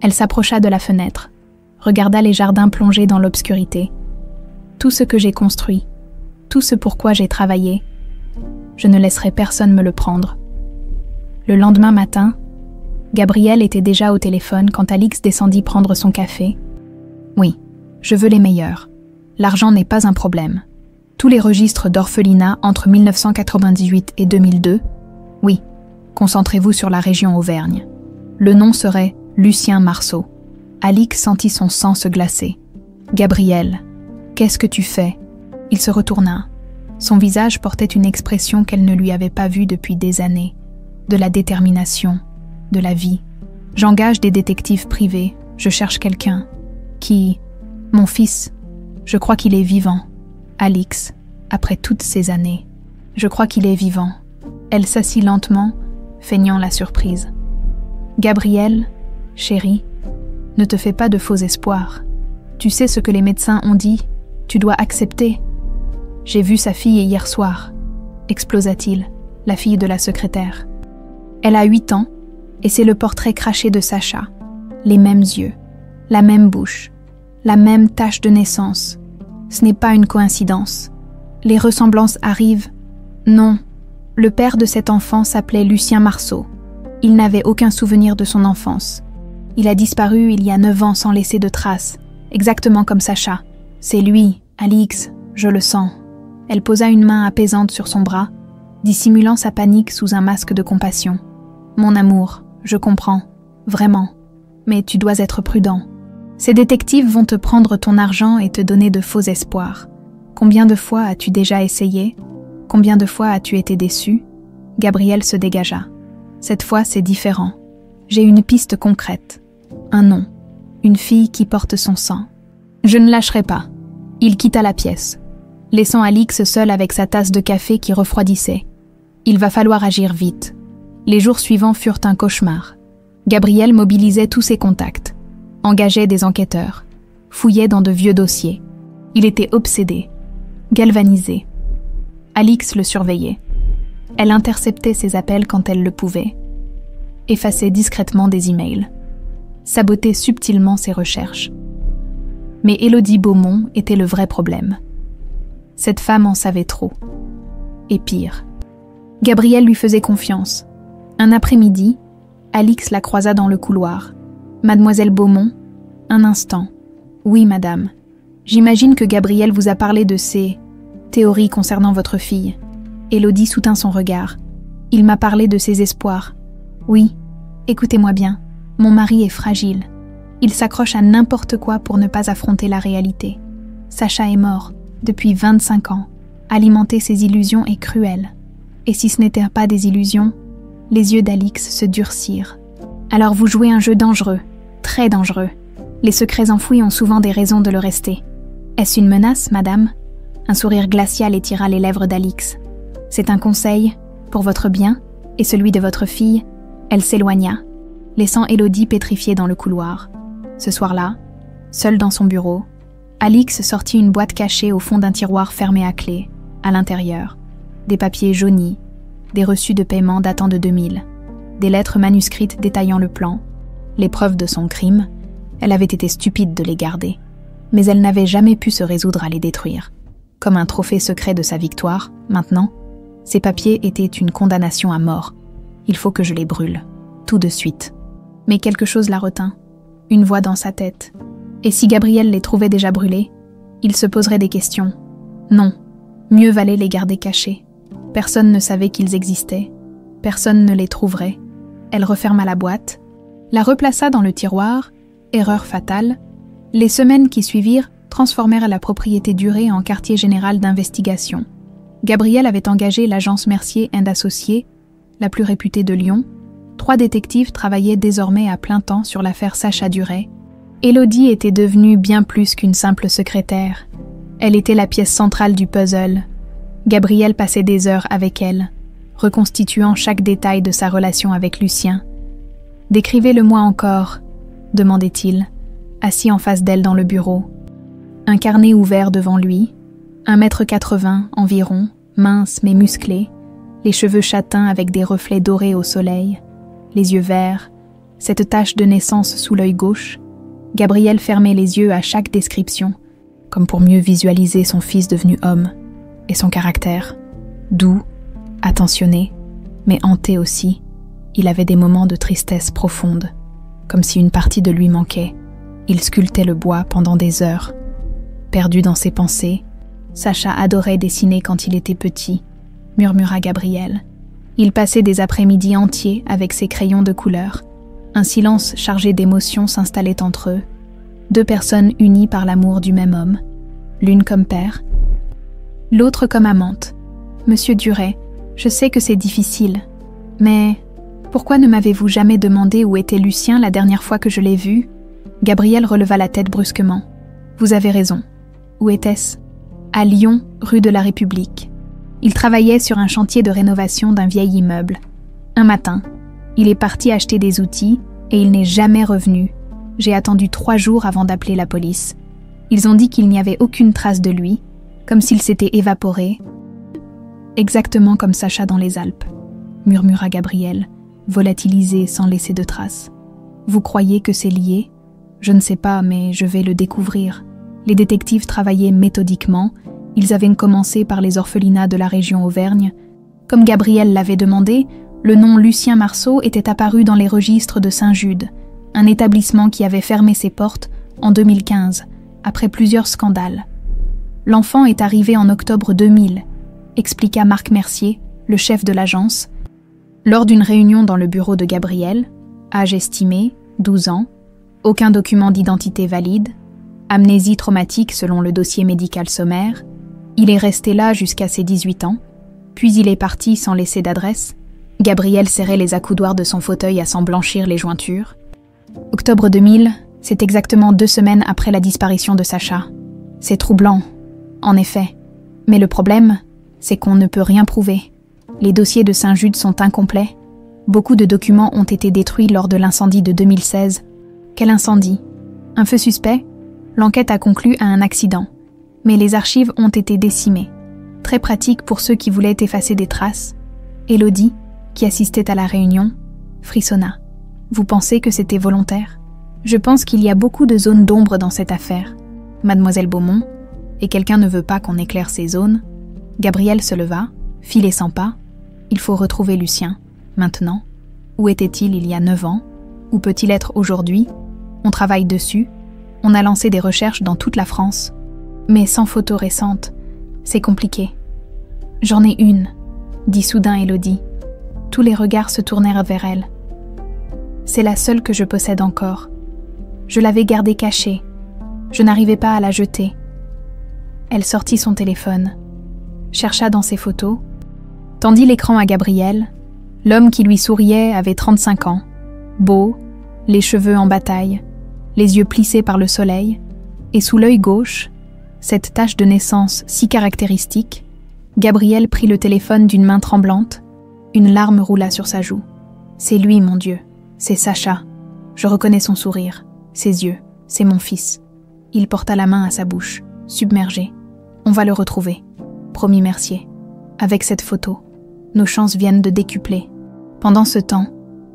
Elle s'approcha de la fenêtre, regarda les jardins plongés dans l'obscurité. tout ce que j'ai construit, tout ce pourquoi j'ai travaillé. Je ne laisserai personne me le prendre. Le lendemain matin, Gabriel était déjà au téléphone quand Alix descendit prendre son café. Oui, je veux les meilleurs. L'argent n'est pas un problème. Tous les registres d'orphelinat entre 1998 et 2002. Oui, concentrez-vous sur la région Auvergne. Le nom serait Lucien Marceau. Alix sentit son sang se glacer. Gabriel, qu'est-ce que tu fais? Il se retourna. Son visage portait une expression qu'elle ne lui avait pas vue depuis des années. De la détermination, de la vie. J'engage des détectives privés, je cherche quelqu'un. Qui? Mon fils. Je crois qu'il est vivant. Alix, après toutes ces années. Je crois qu'il est vivant. Elle s'assit lentement, feignant la surprise. Gabriel, chérie, ne te fais pas de faux espoirs. Tu sais ce que les médecins ont dit, tu dois accepter. J'ai vu sa fille hier soir, explosa-t-il, la fille de la secrétaire. Elle a 8 ans, et c'est le portrait craché de Sacha. Les mêmes yeux, la même bouche, la même tache de naissance. Ce n'est pas une coïncidence. Les ressemblances arrivent. Non, le père de cet enfant s'appelait Lucien Marceau. Il n'avait aucun souvenir de son enfance. Il a disparu il y a 9 ans sans laisser de traces, exactement comme Sacha. C'est lui, Alix, je le sens. Elle posa une main apaisante sur son bras, dissimulant sa panique sous un masque de compassion. Mon amour, je comprends, vraiment, mais tu dois être prudent. Ces détectives vont te prendre ton argent et te donner de faux espoirs. Combien de fois as-tu déjà essayé? Combien de fois as-tu été déçu? Gabriel se dégagea. Cette fois, c'est différent. J'ai une piste concrète. Un nom. Une fille qui porte son sang. Je ne lâcherai pas. Il quitta la pièce, laissant Alix seule avec sa tasse de café qui refroidissait. Il va falloir agir vite. Les jours suivants furent un cauchemar. Gabriel mobilisait tous ses contacts, engageait des enquêteurs, fouillait dans de vieux dossiers. Il était obsédé, galvanisé. Alix le surveillait. Elle interceptait ses appels quand elle le pouvait, effaçait discrètement des emails, sabotait subtilement ses recherches. Mais Élodie Beaumont était le vrai problème. Cette femme en savait trop. Et pire. Gabriel lui faisait confiance. Un après-midi, Alix la croisa dans le couloir. Mademoiselle Beaumont, un instant. Oui, madame. J'imagine que Gabriel vous a parlé de ses théories concernant votre fille. Élodie soutint son regard. Il m'a parlé de ses espoirs. Oui, écoutez-moi bien. Mon mari est fragile. Il s'accroche à n'importe quoi pour ne pas affronter la réalité. Sacha est mort, depuis 25 ans. Alimenter ses illusions est cruel. Et si ce n'était pas des illusions, les yeux d'Alix se durcirent. Alors vous jouez un jeu dangereux, très dangereux. Les secrets enfouis ont souvent des raisons de le rester. Est-ce une menace, madame? Un sourire glacial étira les lèvres d'Alix. C'est un conseil, pour votre bien, et celui de votre fille. Elle s'éloigna, laissant Élodie pétrifiée dans le couloir. Ce soir-là, seule dans son bureau, Alix sortit une boîte cachée au fond d'un tiroir fermé à clé. À l'intérieur, des papiers jaunis, des reçus de paiement datant de 2000, des lettres manuscrites détaillant le plan, les preuves de son crime. Elle avait été stupide de les garder, mais elle n'avait jamais pu se résoudre à les détruire. Comme un trophée secret de sa victoire, maintenant, ces papiers étaient une condamnation à mort. Il faut que je les brûle, tout de suite. Mais quelque chose la retint, une voix dans sa tête. Et si Gabriel les trouvait déjà brûlés, il se poserait des questions. Non, mieux valait les garder cachés. Personne ne savait qu'ils existaient, personne ne les trouverait. Elle referma la boîte, la replaça dans le tiroir, erreur fatale. Les semaines qui suivirent transformèrent la propriété Duré en quartier général d'investigation. Gabriel avait engagé l'agence Mercier & Associés, la plus réputée de Lyon. 3 détectives travaillaient désormais à plein temps sur l'affaire Sacha Duret. Élodie était devenue bien plus qu'une simple secrétaire. Elle était la pièce centrale du puzzle. Gabriel passait des heures avec elle, reconstituant chaque détail de sa relation avec Lucien. « Décrivez-le-moi encore », demandait-il, assis en face d'elle dans le bureau. Un carnet ouvert devant lui, 1,80 m environ, mince mais musclé, les cheveux châtains avec des reflets dorés au soleil, les yeux verts, cette tache de naissance sous l'œil gauche. Gabriel fermait les yeux à chaque description, comme pour mieux visualiser son fils devenu homme, et son caractère, doux, attentionné, mais hanté aussi. Il avait des moments de tristesse profonde, comme si une partie de lui manquait. Il sculptait le bois pendant des heures. Perdu dans ses pensées, Sacha adorait dessiner quand il était petit, murmura Gabriel. Il passait des après-midi entiers avec ses crayons de couleur. Un silence chargé d'émotions s'installait entre eux. Deux personnes unies par l'amour du même homme, l'une comme père, l'autre comme amante. Monsieur Duret, je sais que c'est difficile, mais pourquoi ne m'avez-vous jamais demandé où était Lucien la dernière fois que je l'ai vu ? Gabriel releva la tête brusquement. Vous avez raison. Où était-ce ? À Lyon, rue de la République. Il travaillait sur un chantier de rénovation d'un vieil immeuble. Un matin, il est parti acheter des outils et il n'est jamais revenu. J'ai attendu 3 jours avant d'appeler la police. Ils ont dit qu'il n'y avait aucune trace de lui, comme s'il s'était évaporé. Exactement comme Sacha dans les Alpes, murmura Gabriel, volatilisé sans laisser de traces. Vous croyez que c'est lié ? Je ne sais pas, mais je vais le découvrir. Les détectives travaillaient méthodiquement. Ils avaient commencé par les orphelinats de la région Auvergne. Comme Gabriel l'avait demandé, le nom Lucien Marceau était apparu dans les registres de Saint-Jude, un établissement qui avait fermé ses portes en 2015, après plusieurs scandales. L'enfant est arrivé en octobre 2000, expliqua Marc Mercier, le chef de l'agence, lors d'une réunion dans le bureau de Gabriel, âge estimé, 12 ans, aucun document d'identité valide, amnésie traumatique selon le dossier médical sommaire, il est resté là jusqu'à ses 18 ans, puis il est parti sans laisser d'adresse. Gabriel serrait les accoudoirs de son fauteuil à s'en blanchir les jointures. Octobre 2000, c'est exactement 2 semaines après la disparition de Sacha. C'est troublant, en effet. Mais le problème, c'est qu'on ne peut rien prouver. Les dossiers de Saint-Jude sont incomplets. Beaucoup de documents ont été détruits lors de l'incendie de 2016. Quel incendie ? Un feu suspect ? L'enquête a conclu à un accident. Mais les archives ont été décimées. Très pratique pour ceux qui voulaient effacer des traces. Élodie, qui assistait à la réunion, frissonna. Vous pensez que c'était volontaire ? Je pense qu'il y a beaucoup de zones d'ombre dans cette affaire. Mademoiselle Beaumont, et quelqu'un ne veut pas qu'on éclaire ces zones. Gabriel se leva, fit les 100 pas. Il faut retrouver Lucien, maintenant. Où était-il il y a 9 ans ? Où peut-il être aujourd'hui ? On travaille dessus. On a lancé des recherches dans toute la France. Mais sans photos récentes, c'est compliqué. J'en ai une, dit soudain Élodie. Tous les regards se tournèrent vers elle. C'est la seule que je possède encore. Je l'avais gardée cachée. Je n'arrivais pas à la jeter. Elle sortit son téléphone, chercha dans ses photos, tendit l'écran à Gabriel. L'homme qui lui souriait avait 35 ans, beau, les cheveux en bataille, les yeux plissés par le soleil, et sous l'œil gauche, cette tache de naissance si caractéristique. Gabriel prit le téléphone d'une main tremblante. Une larme roula sur sa joue. C'est lui, mon Dieu. C'est Sacha. Je reconnais son sourire, ses yeux. C'est mon fils. Il porta la main à sa bouche, submergé. On va le retrouver, promit Mercier. Avec cette photo, nos chances viennent de décupler. Pendant ce temps,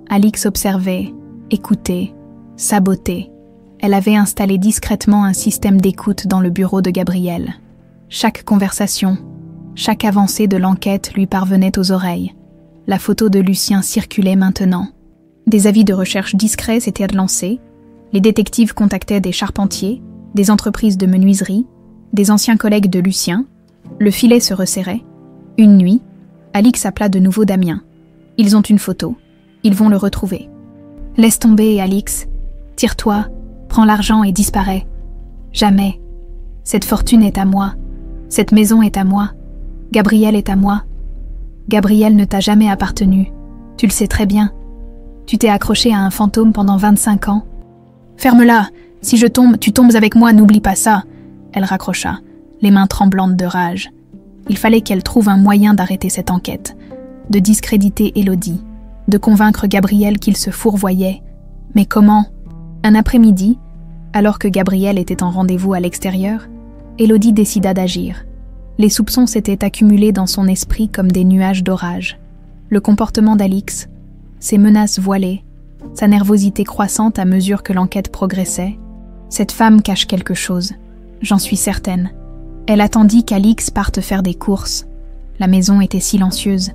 Alix observait, écoutait, sabotait. Elle avait installé discrètement un système d'écoute dans le bureau de Gabriel. Chaque conversation, chaque avancée de l'enquête lui parvenait aux oreilles. La photo de Lucien circulait maintenant. Des avis de recherche discrets s'étaient lancés. Les détectives contactaient des charpentiers, des entreprises de menuiserie, des anciens collègues de Lucien. Le filet se resserrait. Une nuit, Alix appela de nouveau Damien. Ils ont une photo. Ils vont le retrouver. Laisse tomber, Alix. Tire-toi, prends l'argent et disparais. Jamais. Cette fortune est à moi. Cette maison est à moi. Gabriel est à moi. Gabriel ne t'a jamais appartenu. Tu le sais très bien. Tu t'es accroché à un fantôme pendant 25 ans. Ferme-la. Si je tombe, tu tombes avec moi, n'oublie pas ça. Elle raccrocha, les mains tremblantes de rage. Il fallait qu'elle trouve un moyen d'arrêter cette enquête, de discréditer Élodie, de convaincre Gabriel qu'il se fourvoyait. Mais comment ? Un après-midi, alors que Gabriel était en rendez-vous à l'extérieur, Élodie décida d'agir. Les soupçons s'étaient accumulés dans son esprit comme des nuages d'orage. Le comportement d'Alix, ses menaces voilées, sa nervosité croissante à mesure que l'enquête progressait. Cette femme cache quelque chose. j'en suis certaine. Elle attendit qu'Alix parte faire des courses. La maison était silencieuse.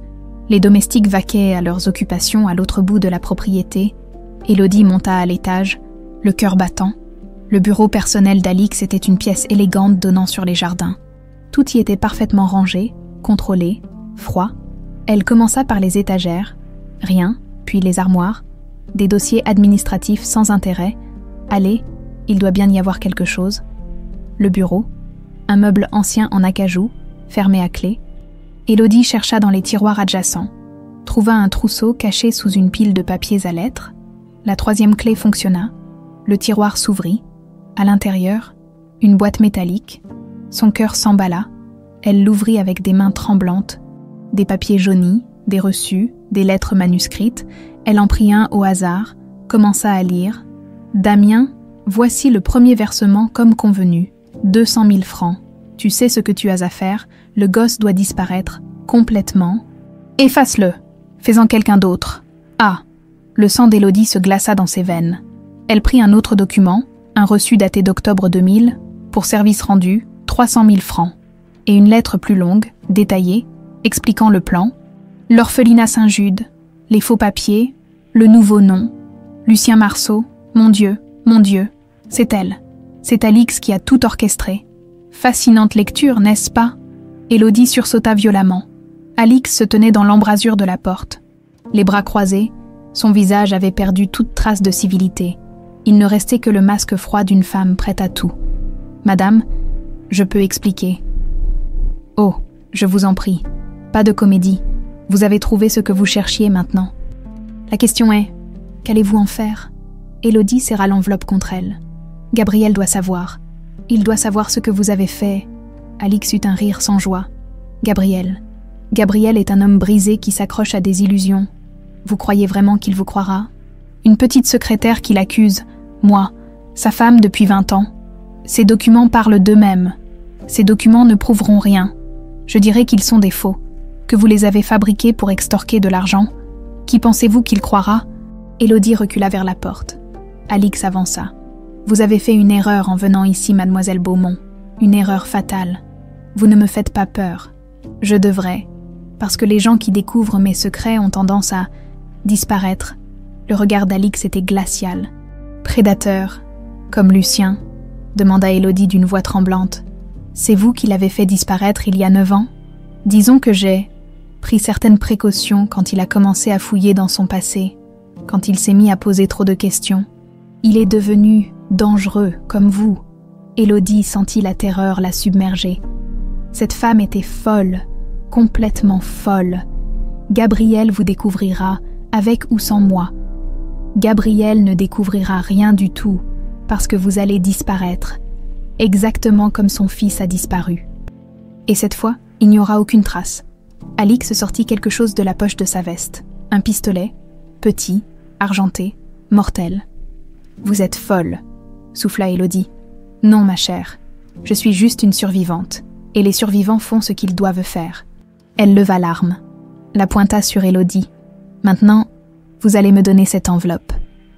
Les domestiques vaquaient à leurs occupations à l'autre bout de la propriété. Élodie monta à l'étage, le cœur battant. Le bureau personnel d'Alix était une pièce élégante donnant sur les jardins. Tout y était parfaitement rangé, contrôlé, froid. Elle commença par les étagères, rien, puis les armoires, des dossiers administratifs sans intérêt. Allez, il doit bien y avoir quelque chose. Le bureau, un meuble ancien en acajou, fermé à clé. Élodie chercha dans les tiroirs adjacents, trouva un trousseau caché sous une pile de papiers à lettres. La troisième clé fonctionna, le tiroir s'ouvrit. À l'intérieur, une boîte métallique. Son cœur s'emballa, elle l'ouvrit avec des mains tremblantes. Des papiers jaunis, des reçus, des lettres manuscrites. Elle en prit un au hasard, commença à lire. « Damien, voici le premier versement comme convenu. 200 000 francs. Tu sais ce que tu as à faire, le gosse doit disparaître, complètement. Efface-le, fais-en quelqu'un d'autre. » Ah, le sang d'Élodie se glaça dans ses veines. Elle prit un autre document, un reçu daté d'octobre 2000, pour service rendu, 300 000 francs, et une lettre plus longue, détaillée, expliquant le plan, l'orphelinat Saint-Jude, les faux papiers, le nouveau nom, Lucien Marceau, mon Dieu, c'est elle. C'est Alix qui a tout orchestré. Fascinante lecture, n'est-ce pas? Élodie sursauta violemment. Alix se tenait dans l'embrasure de la porte. Les bras croisés, son visage avait perdu toute trace de civilité. Il ne restait que le masque froid d'une femme prête à tout. « Madame, je peux expliquer. »« Oh, je vous en prie. Pas de comédie. Vous avez trouvé ce que vous cherchiez maintenant. La question est, qu'allez-vous en faire ?» Élodie serra l'enveloppe contre elle. « Gabriel doit savoir. Il doit savoir ce que vous avez fait. » Alix eut un rire sans joie. « Gabriel est un homme brisé qui s'accroche à des illusions. Vous croyez vraiment qu'il vous croira? Une petite secrétaire qui l'accuse, moi, sa femme depuis 20 ans. Ces documents parlent d'eux-mêmes. Ces documents ne prouveront rien. Je dirais qu'ils sont des faux, que vous les avez fabriqués pour extorquer de l'argent. Qui pensez-vous qu'il croira ?» Élodie recula vers la porte. Alix avança. « Vous avez fait une erreur en venant ici, mademoiselle Beaumont. Une erreur fatale. Vous ne me faites pas peur. Je devrais, parce que les gens qui découvrent mes secrets ont tendance à disparaître. » Le regard d'Alix était glacial. « Prédateur, comme Lucien ?» demanda Élodie d'une voix tremblante. « C'est vous qui l'avez fait disparaître il y a 9 ans ? Disons que j'ai pris certaines précautions quand il a commencé à fouiller dans son passé, quand il s'est mis à poser trop de questions. Il est devenu dangereux, comme vous. » Élodie sentit la terreur la submerger. Cette femme était folle, complètement folle. Gabriel vous découvrira, avec ou sans moi. Gabriel ne découvrira rien du tout, parce que vous allez disparaître, exactement comme son fils a disparu. Et cette fois, il n'y aura aucune trace. Alix sortit quelque chose de la poche de sa veste. Un pistolet, petit, argenté, mortel. « Vous êtes folle », souffla Élodie. « Non, ma chère, je suis juste une survivante, et les survivants font ce qu'ils doivent faire. » Elle leva l'arme, la pointa sur Élodie. « Maintenant, vous allez me donner cette enveloppe,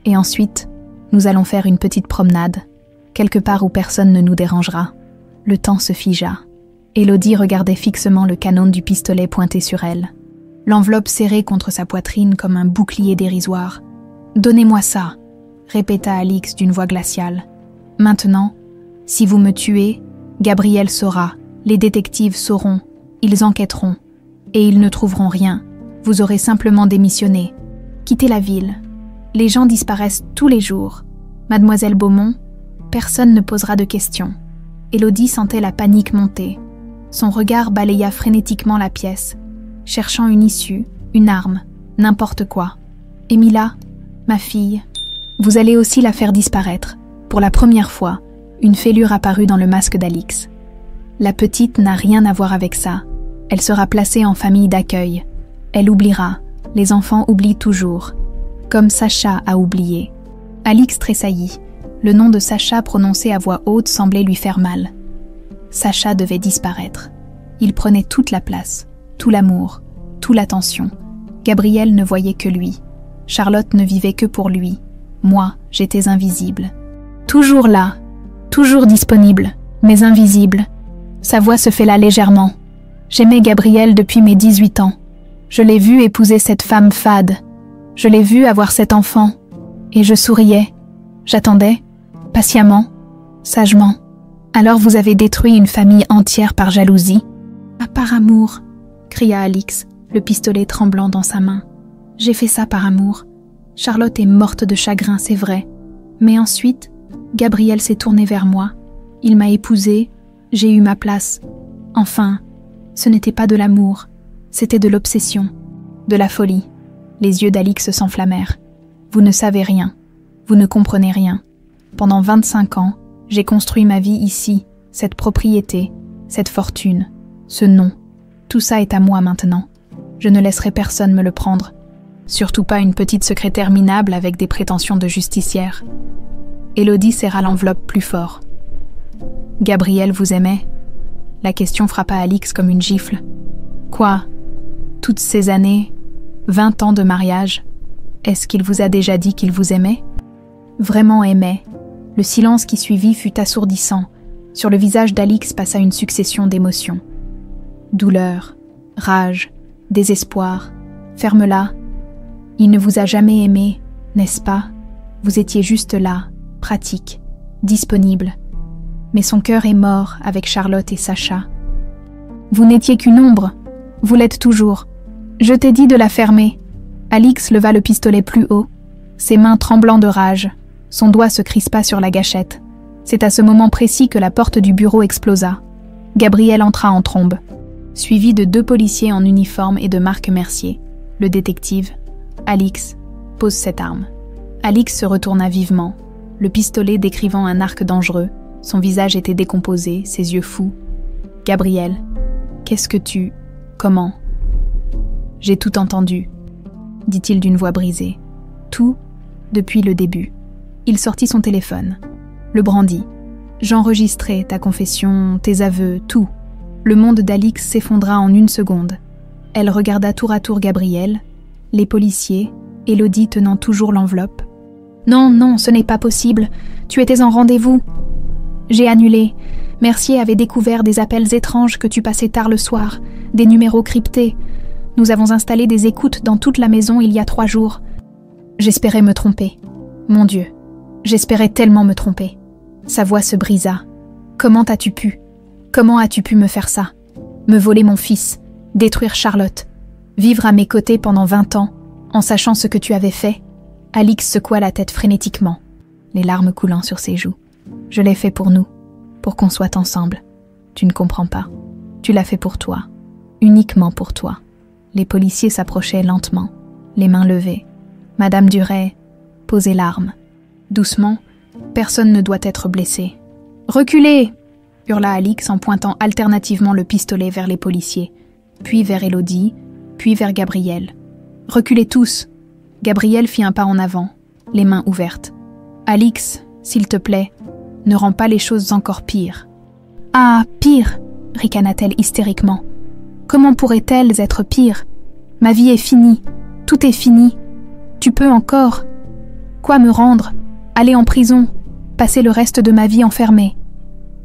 et ensuite, nous allons faire une petite promenade, quelque part où personne ne nous dérangera. » Le temps se figea. Élodie regardait fixement le canon du pistolet pointé sur elle. L'enveloppe serrée contre sa poitrine comme un bouclier dérisoire. « Donnez-moi ça !» répéta Alix d'une voix glaciale. « Maintenant, si vous me tuez, Gabriel saura, les détectives sauront, ils enquêteront, et ils ne trouveront rien. Vous aurez simplement démissionné. Quittez la ville. Les gens disparaissent tous les jours. Mademoiselle Beaumont, personne ne posera de questions. » Élodie sentait la panique monter. Son regard balaya frénétiquement la pièce, cherchant une issue, une arme, n'importe quoi. « Émila, ma fille, vous allez aussi la faire disparaître. » Pour la première fois, une fêlure apparut dans le masque d'Alix. « La petite n'a rien à voir avec ça. Elle sera placée en famille d'accueil. Elle oubliera. Les enfants oublient toujours. Comme Sacha a oublié. » Alix tressaillit. Le nom de Sacha prononcé à voix haute semblait lui faire mal. Sacha devait disparaître. Il prenait toute la place, tout l'amour, toute l'attention. Gabriel ne voyait que lui. Charlotte ne vivait que pour lui. Moi, j'étais invisible. Toujours là, toujours disponible, mais invisible. Sa voix se fait là légèrement. J'aimais Gabriel depuis mes 18 ans. Je l'ai vu épouser cette femme fade. Je l'ai vu avoir cet enfant. Et je souriais. J'attendais, patiemment, sagement. Alors vous avez détruit une famille entière par jalousie? Ah, par amour, cria Alix, le pistolet tremblant dans sa main. J'ai fait ça par amour. Charlotte est morte de chagrin, c'est vrai. Mais ensuite, Gabriel s'est tourné vers moi. Il m'a épousée, j'ai eu ma place. Enfin, ce n'était pas de l'amour, c'était de l'obsession, de la folie. Les yeux d'Alix s'enflammèrent. Vous ne savez rien, vous ne comprenez rien. Pendant 25 ans, j'ai construit ma vie ici, cette propriété, cette fortune, ce nom. Tout ça est à moi maintenant. Je ne laisserai personne me le prendre. Surtout pas une petite secrétaire minable avec des prétentions de justicière. Élodie serra l'enveloppe plus fort. Gabriel vous aimait? La question frappa Alix comme une gifle. Quoi? Toutes ces années, 20 ans de mariage, est-ce qu'il vous a déjà dit qu'il vous aimait? Vraiment aimait. Le silence qui suivit fut assourdissant. Sur le visage d'Alix passa une succession d'émotions. Douleur, rage, désespoir. Ferme-la. Il ne vous a jamais aimé, n'est-ce pas? Vous étiez juste là, pratique, disponible. Mais son cœur est mort avec Charlotte et Sacha. Vous n'étiez qu'une ombre. Vous l'êtes toujours. Je t'ai dit de la fermer. Alix leva le pistolet plus haut, ses mains tremblant de rage. Son doigt se crispa sur la gâchette. C'est à ce moment précis que la porte du bureau explosa. Gabriel entra en trombe, suivi de 2 policiers en uniforme et de Marc Mercier. Le détective, Alix, pose cette arme. Alix se retourna vivement, le pistolet décrivant un arc dangereux. Son visage était décomposé, ses yeux fous. « Gabriel, qu'est-ce que tu... Comment ?»« J'ai tout entendu, » dit-il d'une voix brisée. « Tout, depuis le début. » Il sortit son téléphone, le brandit. « J'enregistrais ta confession, tes aveux, tout. » Le monde d'Alix s'effondra en 1 seconde. Elle regarda tour à tour Gabriel, les policiers, Élodie tenant toujours l'enveloppe. « Non, non, ce n'est pas possible. Tu étais en rendez-vous. » J'ai annulé. Mercier avait découvert des appels étranges que tu passais tard le soir, des numéros cryptés. Nous avons installé des écoutes dans toute la maison il y a 3 jours. J'espérais me tromper. Mon Dieu, j'espérais tellement me tromper. Sa voix se brisa. Comment as-tu pu? Comment as-tu pu me faire ça? Me voler mon fils, détruire Charlotte, vivre à mes côtés pendant 20 ans, en sachant ce que tu avais fait? Alix secoua la tête frénétiquement, les larmes coulant sur ses joues. Je l'ai fait pour nous, pour qu'on soit ensemble. Tu ne comprends pas. Tu l'as fait pour toi, uniquement pour toi. Les policiers s'approchaient lentement, les mains levées. Madame Duret posait l'arme. Doucement, personne ne doit être blessé. « Reculez !» hurla Alix en pointant alternativement le pistolet vers les policiers, puis vers Élodie, puis vers Gabriel. « Reculez tous !» Gabriel fit un pas en avant, les mains ouvertes. « Alix, s'il te plaît, ne rends pas les choses encore pires. »« Ah, pire !» ricana-t-elle hystériquement. « Comment pourraient-elles être pires? Ma vie est finie, tout est fini. Tu peux encore. Quoi me rendre? Aller en prison, passer le reste de ma vie enfermée. »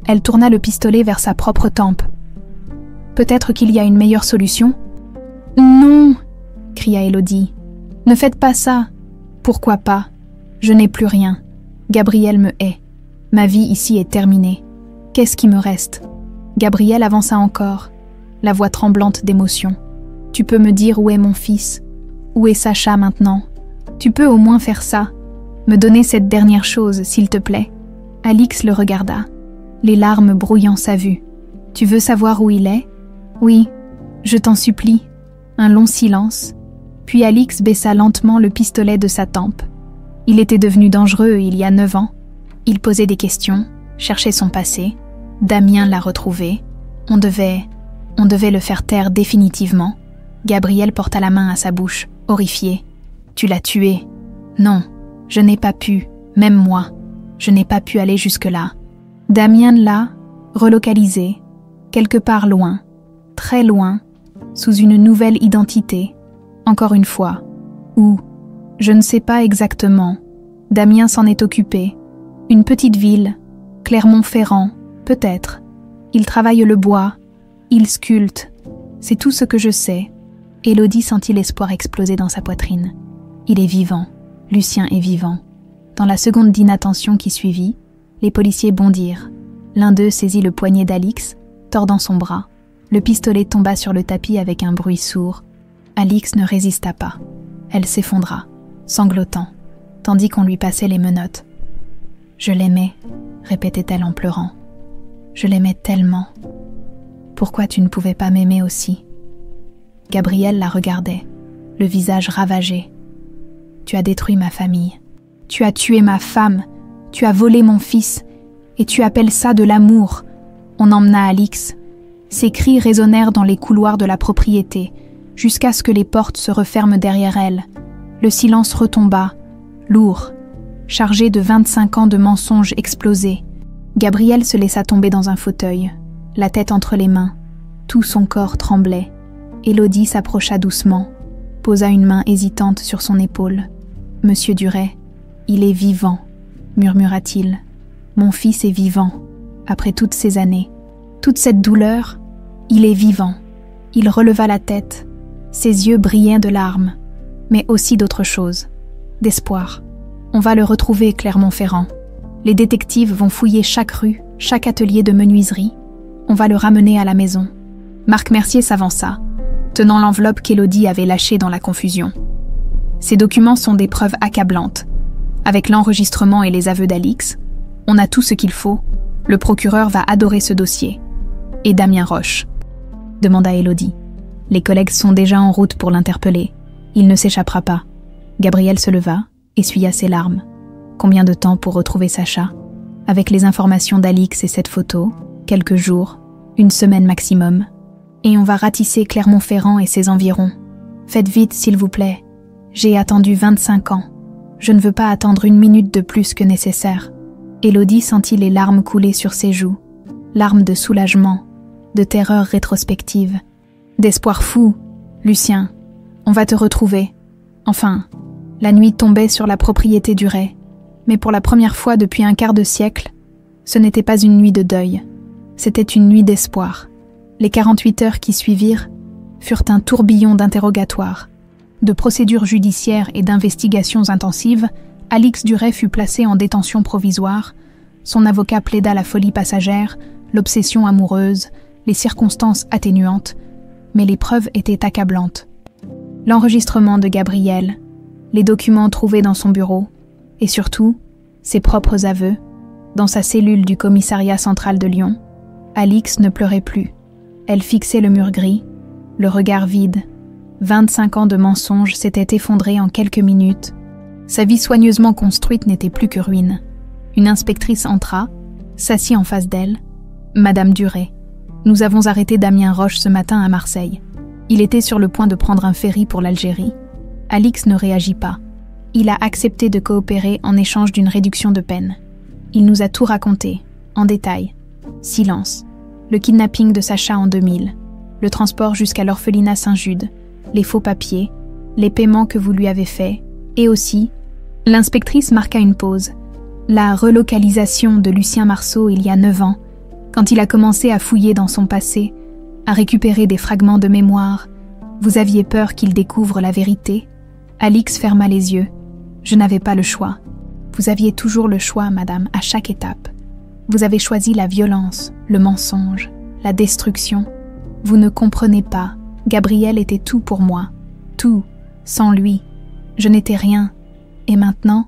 Elle tourna le pistolet vers sa propre tempe. « Peut-être qu'il y a une meilleure solution? »« Non !» cria Élodie. « Ne faites pas ça. Pourquoi pas? Je n'ai plus rien. Gabriel me hait. Ma vie ici est terminée. Qu'est-ce qui me reste? » Gabriel avança encore, la voix tremblante d'émotion. « Tu peux me dire où est mon fils? Où est Sacha maintenant? Tu peux au moins faire ça. Me donner cette dernière chose, s'il te plaît. » Alix le regarda, les larmes brouillant sa vue. « Tu veux savoir où il est? »« Oui, je t'en supplie. » Un long silence, puis Alix baissa lentement le pistolet de sa tempe. Il était devenu dangereux il y a 9 ans. Il posait des questions, cherchait son passé. Damien l'a retrouvé. On devait le faire taire définitivement. Gabriel porta la main à sa bouche, horrifié. « Tu l'as tué. »« Non, je n'ai pas pu, même moi. Je n'ai pas pu aller jusque-là. » Damien l'a relocalisé, quelque part loin, très loin, sous une nouvelle identité. Encore une fois. Où? Je ne sais pas exactement. Damien s'en est occupé. Une petite ville, Clermont-Ferrand, Peut-être. Il travaille le bois. Il sculpte. C'est tout ce que je sais. Élodie sentit l'espoir exploser dans sa poitrine. Il est vivant. Lucien est vivant. Dans la seconde d'inattention qui suivit, les policiers bondirent. L'un d'eux saisit le poignet d'Alix, tordant son bras. Le pistolet tomba sur le tapis avec un bruit sourd. Alix ne résista pas. Elle s'effondra, sanglotant, tandis qu'on lui passait les menottes. « Je l'aimais », répétait-elle en pleurant. « Je l'aimais tellement. Pourquoi tu ne pouvais pas m'aimer aussi ?» Gabriel la regardait, le visage ravagé. « Tu as détruit ma famille. Tu as tué ma femme. Tu as volé mon fils. Et tu appelles ça de l'amour. » On emmena Alix. Ses cris résonnèrent dans les couloirs de la propriété, jusqu'à ce que les portes se referment derrière elle. Le silence retomba, lourd, chargé de 25 ans de mensonges explosés. Gabriel se laissa tomber dans un fauteuil, la tête entre les mains. Tout son corps tremblait. Élodie s'approcha doucement, posa une main hésitante sur son épaule. « Monsieur Duret, il est vivant, » murmura-t-il. « Mon fils est vivant, après toutes ces années. Toute cette douleur, il est vivant. » Il releva la tête. Ses yeux brillaient de larmes, mais aussi d'autre chose, d'espoir. On va le retrouver, Clermont-Ferrand. Les détectives vont fouiller chaque rue, chaque atelier de menuiserie. On va le ramener à la maison. Marc Mercier s'avança, tenant l'enveloppe qu'Élodie avait lâchée dans la confusion. Ces documents sont des preuves accablantes. Avec l'enregistrement et les aveux d'Alix, on a tout ce qu'il faut. Le procureur va adorer ce dossier. Et Damien Roche ? Demanda Élodie. Les collègues sont déjà en route pour l'interpeller. Il ne s'échappera pas. Gabriel se leva, essuya ses larmes. Combien de temps pour retrouver Sacha ? Avec les informations d'Alix et cette photo, quelques jours, une semaine maximum. Et on va ratisser Clermont-Ferrand et ses environs. Faites vite, s'il vous plaît. J'ai attendu 25 ans. Je ne veux pas attendre une minute de plus que nécessaire. Élodie sentit les larmes couler sur ses joues. Larmes de soulagement, de terreur rétrospective, d'espoir fou. Lucien, on va te retrouver. Enfin, la nuit tombait sur la propriété Duret, mais pour la première fois depuis un quart de siècle, ce n'était pas une nuit de deuil, c'était une nuit d'espoir. Les 48 heures qui suivirent furent un tourbillon d'interrogatoires. De procédures judiciaires et d'investigations intensives, Alix Duret fut placée en détention provisoire. Son avocat plaida la folie passagère, l'obsession amoureuse, les circonstances atténuantes, mais les preuves étaient accablantes. L'enregistrement de Gabriel, les documents trouvés dans son bureau, et surtout, ses propres aveux, dans sa cellule du commissariat central de Lyon. Alix ne pleurait plus. Elle fixait le mur gris, le regard vide. 25 ans de mensonges s'étaient effondrés en quelques minutes. Sa vie soigneusement construite n'était plus que ruine. Une inspectrice entra, s'assit en face d'elle. « Madame Duret, nous avons arrêté Damien Roche ce matin à Marseille. Il était sur le point de prendre un ferry pour l'Algérie. » Alix ne réagit pas. Il a accepté de coopérer en échange d'une réduction de peine. Il nous a tout raconté, en détail. Silence. Le kidnapping de Sacha en 2000, le transport jusqu'à l'orphelinat Saint-Jude, les faux papiers, les paiements que vous lui avez faits, et aussi, l'inspectrice marqua une pause, la relocalisation de Lucien Marceau il y a 9 ans, quand il a commencé à fouiller dans son passé, à récupérer des fragments de mémoire. Vous aviez peur qu'il découvre la vérité ? Alix ferma les yeux. Je n'avais pas le choix. Vous aviez toujours le choix, madame, à chaque étape. Vous avez choisi la violence, le mensonge, la destruction. Vous ne comprenez pas. Gabriel était tout pour moi. Tout. Sans lui. Je n'étais rien. Et maintenant,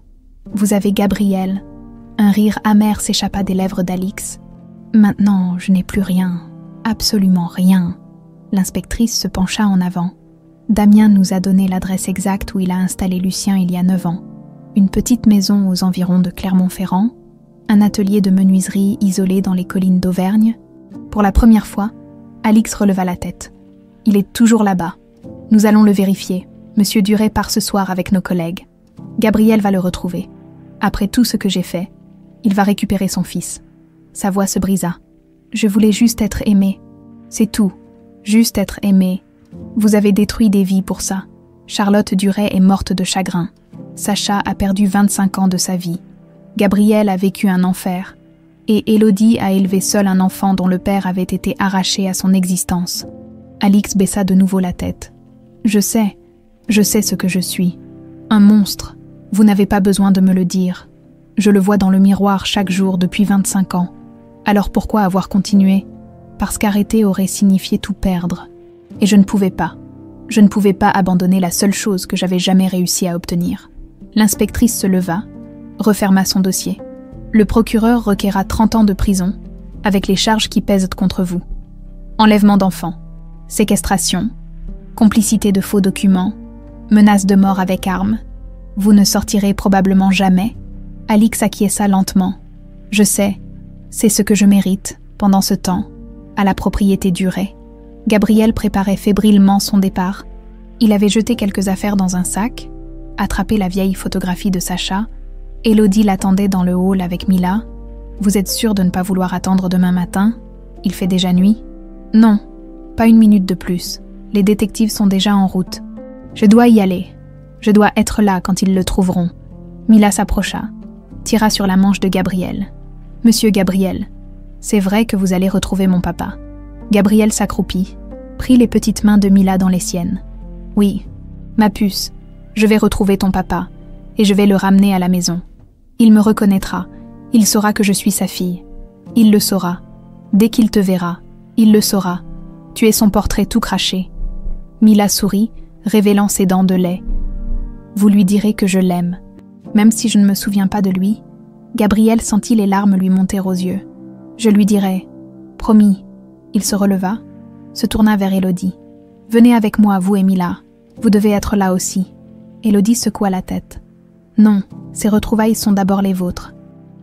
vous avez Gabriel. Un rire amer s'échappa des lèvres d'Alix. Maintenant, je n'ai plus rien. Absolument rien. L'inspectrice se pencha en avant. Damien nous a donné l'adresse exacte où il a installé Lucien il y a 9 ans. Une petite maison aux environs de Clermont-Ferrand, un atelier de menuiserie isolé dans les collines d'Auvergne. Pour la première fois, Alix releva la tête. Il est toujours là-bas. Nous allons le vérifier. Monsieur Duret part ce soir avec nos collègues. Gabriel va le retrouver. Après tout ce que j'ai fait, il va récupérer son fils. Sa voix se brisa. Je voulais juste être aimée. C'est tout. Juste être aimée. Vous avez détruit des vies pour ça. Charlotte Duret est morte de chagrin. Sacha a perdu 25 ans de sa vie. Gabriel a vécu un enfer. Et Élodie a élevé seule un enfant dont le père avait été arraché à son existence. Alix baissa de nouveau la tête. Je sais ce que je suis. Un monstre. Vous n'avez pas besoin de me le dire. Je le vois dans le miroir chaque jour depuis 25 ans. Alors pourquoi avoir continué? Parce qu'arrêter aurait signifié tout perdre. Et je ne pouvais pas. Je ne pouvais pas abandonner la seule chose que j'avais jamais réussi à obtenir. L'inspectrice se leva, referma son dossier. Le procureur requérera 30 ans de prison, avec les charges qui pèsent contre vous. Enlèvement d'enfants, séquestration, complicité de faux documents, menace de mort avec arme. Vous ne sortirez probablement jamais. Alix acquiesça lentement. Je sais, c'est ce que je mérite, pendant ce temps, à la propriété Duret. Gabriel préparait fébrilement son départ. Il avait jeté quelques affaires dans un sac, attrapé la vieille photographie de Sacha. Élodie l'attendait dans le hall avec Mila. « Vous êtes sûr de ne pas vouloir attendre demain matin? Il fait déjà nuit ?»« Non, pas une minute de plus. Les détectives sont déjà en route. Je dois y aller. Je dois être là quand ils le trouveront. » Mila s'approcha, tira sur la manche de Gabriel. « Monsieur Gabriel, c'est vrai que vous allez retrouver mon papa. » Gabriel s'accroupit, prit les petites mains de Mila dans les siennes. « Oui, ma puce, je vais retrouver ton papa, et je vais le ramener à la maison. Il me reconnaîtra, il saura que je suis sa fille. Il le saura. Dès qu'il te verra, il le saura. Tu es son portrait tout craché. » Mila sourit, révélant ses dents de lait. « Vous lui direz que je l'aime. Même si je ne me souviens pas de lui. » Gabriel sentit les larmes lui monter aux yeux. « Je lui dirai. Promis. » Il se releva, se tourna vers Élodie. « Venez avec moi, vous et Mila. Vous devez être là aussi. » Élodie secoua la tête. « Non, ces retrouvailles sont d'abord les vôtres.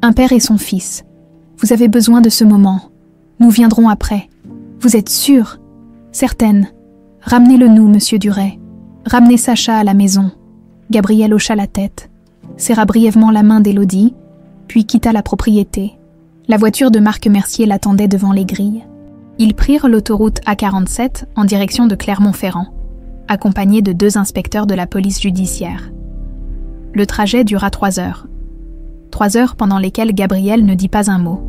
Un père et son fils. Vous avez besoin de ce moment. Nous viendrons après. Vous êtes sûre? Certaine. Ramenez-le nous, monsieur Duret. Ramenez Sacha à la maison. » Gabriel hocha la tête, serra brièvement la main d'Élodie, puis quitta la propriété. La voiture de Marc Mercier l'attendait devant les grilles. Ils prirent l'autoroute A47 en direction de Clermont-Ferrand, accompagnés de 2 inspecteurs de la police judiciaire. Le trajet dura 3 heures. 3 heures pendant lesquelles Gabriel ne dit pas un mot,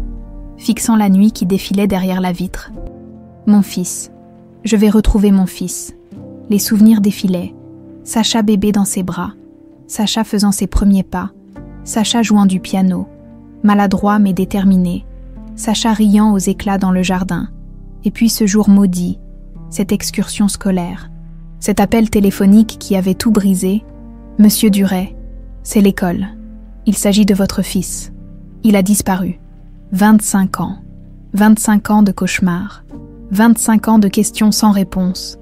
fixant la nuit qui défilait derrière la vitre. « Mon fils. Je vais retrouver mon fils. » Les souvenirs défilaient. Sacha bébé dans ses bras. Sacha faisant ses premiers pas. Sacha jouant du piano. Maladroit mais déterminé. Sacha riant aux éclats dans le jardin. Et puis ce jour maudit, cette excursion scolaire, cet appel téléphonique qui avait tout brisé. « Monsieur Duret, c'est l'école. Il s'agit de votre fils. Il a disparu. 25 ans. 25 ans de cauchemars. 25 ans de questions sans réponse.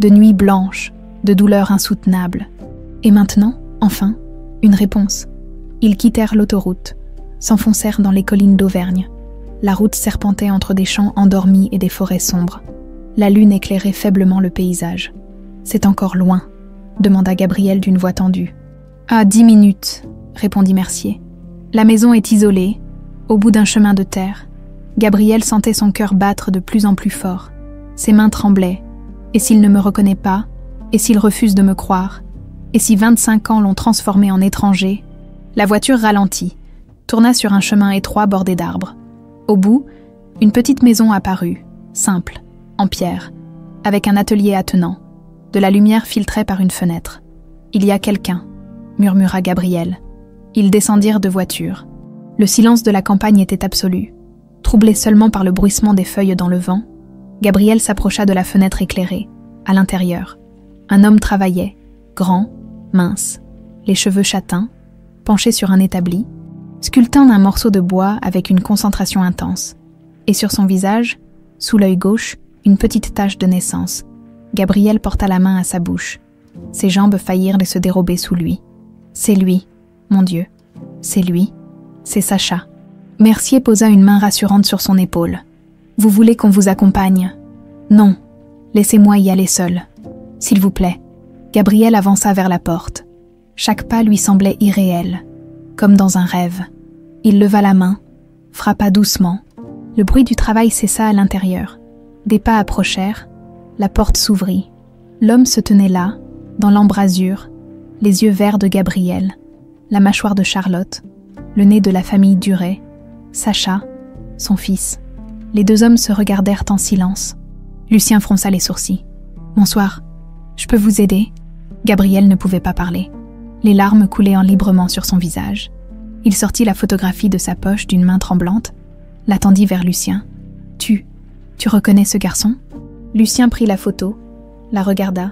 De nuits blanches, de douleurs insoutenables. Et maintenant, enfin, une réponse. » Ils quittèrent l'autoroute, s'enfoncèrent dans les collines d'Auvergne. La route serpentait entre des champs endormis et des forêts sombres. La lune éclairait faiblement le paysage. « C'est encore loin ?» demanda Gabriel d'une voix tendue. « À 10 minutes, » répondit Mercier. « La maison est isolée, au bout d'un chemin de terre. » Gabriel sentait son cœur battre de plus en plus fort. Ses mains tremblaient. Et s'il ne me reconnaît pas? Et s'il refuse de me croire? Et si 25 ans l'ont transformé en étranger? La voiture ralentit, tourna sur un chemin étroit bordé d'arbres. Au bout, une petite maison apparut, simple, en pierre, avec un atelier attenant. De la lumière filtrait par une fenêtre. « Il y a quelqu'un », murmura Gabriel. Ils descendirent de voiture. Le silence de la campagne était absolu. Troublé seulement par le bruissement des feuilles dans le vent, Gabriel s'approcha de la fenêtre éclairée. À l'intérieur, un homme travaillait, grand, mince, les cheveux châtains, penché sur un établi, sculptant un morceau de bois avec une concentration intense. Et sur son visage, sous l'œil gauche, une petite tache de naissance. Gabriel porta la main à sa bouche. Ses jambes faillirent de se dérober sous lui. « C'est lui, mon Dieu. C'est lui. C'est Sacha. » Mercier posa une main rassurante sur son épaule. « Vous voulez qu'on vous accompagne ? » ?»« Non. Laissez-moi y aller seul. S'il vous plaît. » Gabriel avança vers la porte. Chaque pas lui semblait irréel, comme dans un rêve. Il leva la main, frappa doucement. Le bruit du travail cessa à l'intérieur. Des pas approchèrent, la porte s'ouvrit. L'homme se tenait là, dans l'embrasure, les yeux verts de Gabriel, la mâchoire de Charlotte, le nez de la famille Duret, Sacha, son fils. Les deux hommes se regardèrent en silence. Lucien fronça les sourcils. « Bonsoir. Je peux vous aider ?» Gabriel ne pouvait pas parler. Les larmes coulaient librement sur son visage. Il sortit la photographie de sa poche d'une main tremblante, la tendit vers Lucien. « Tu reconnais ce garçon ?» Lucien prit la photo, la regarda.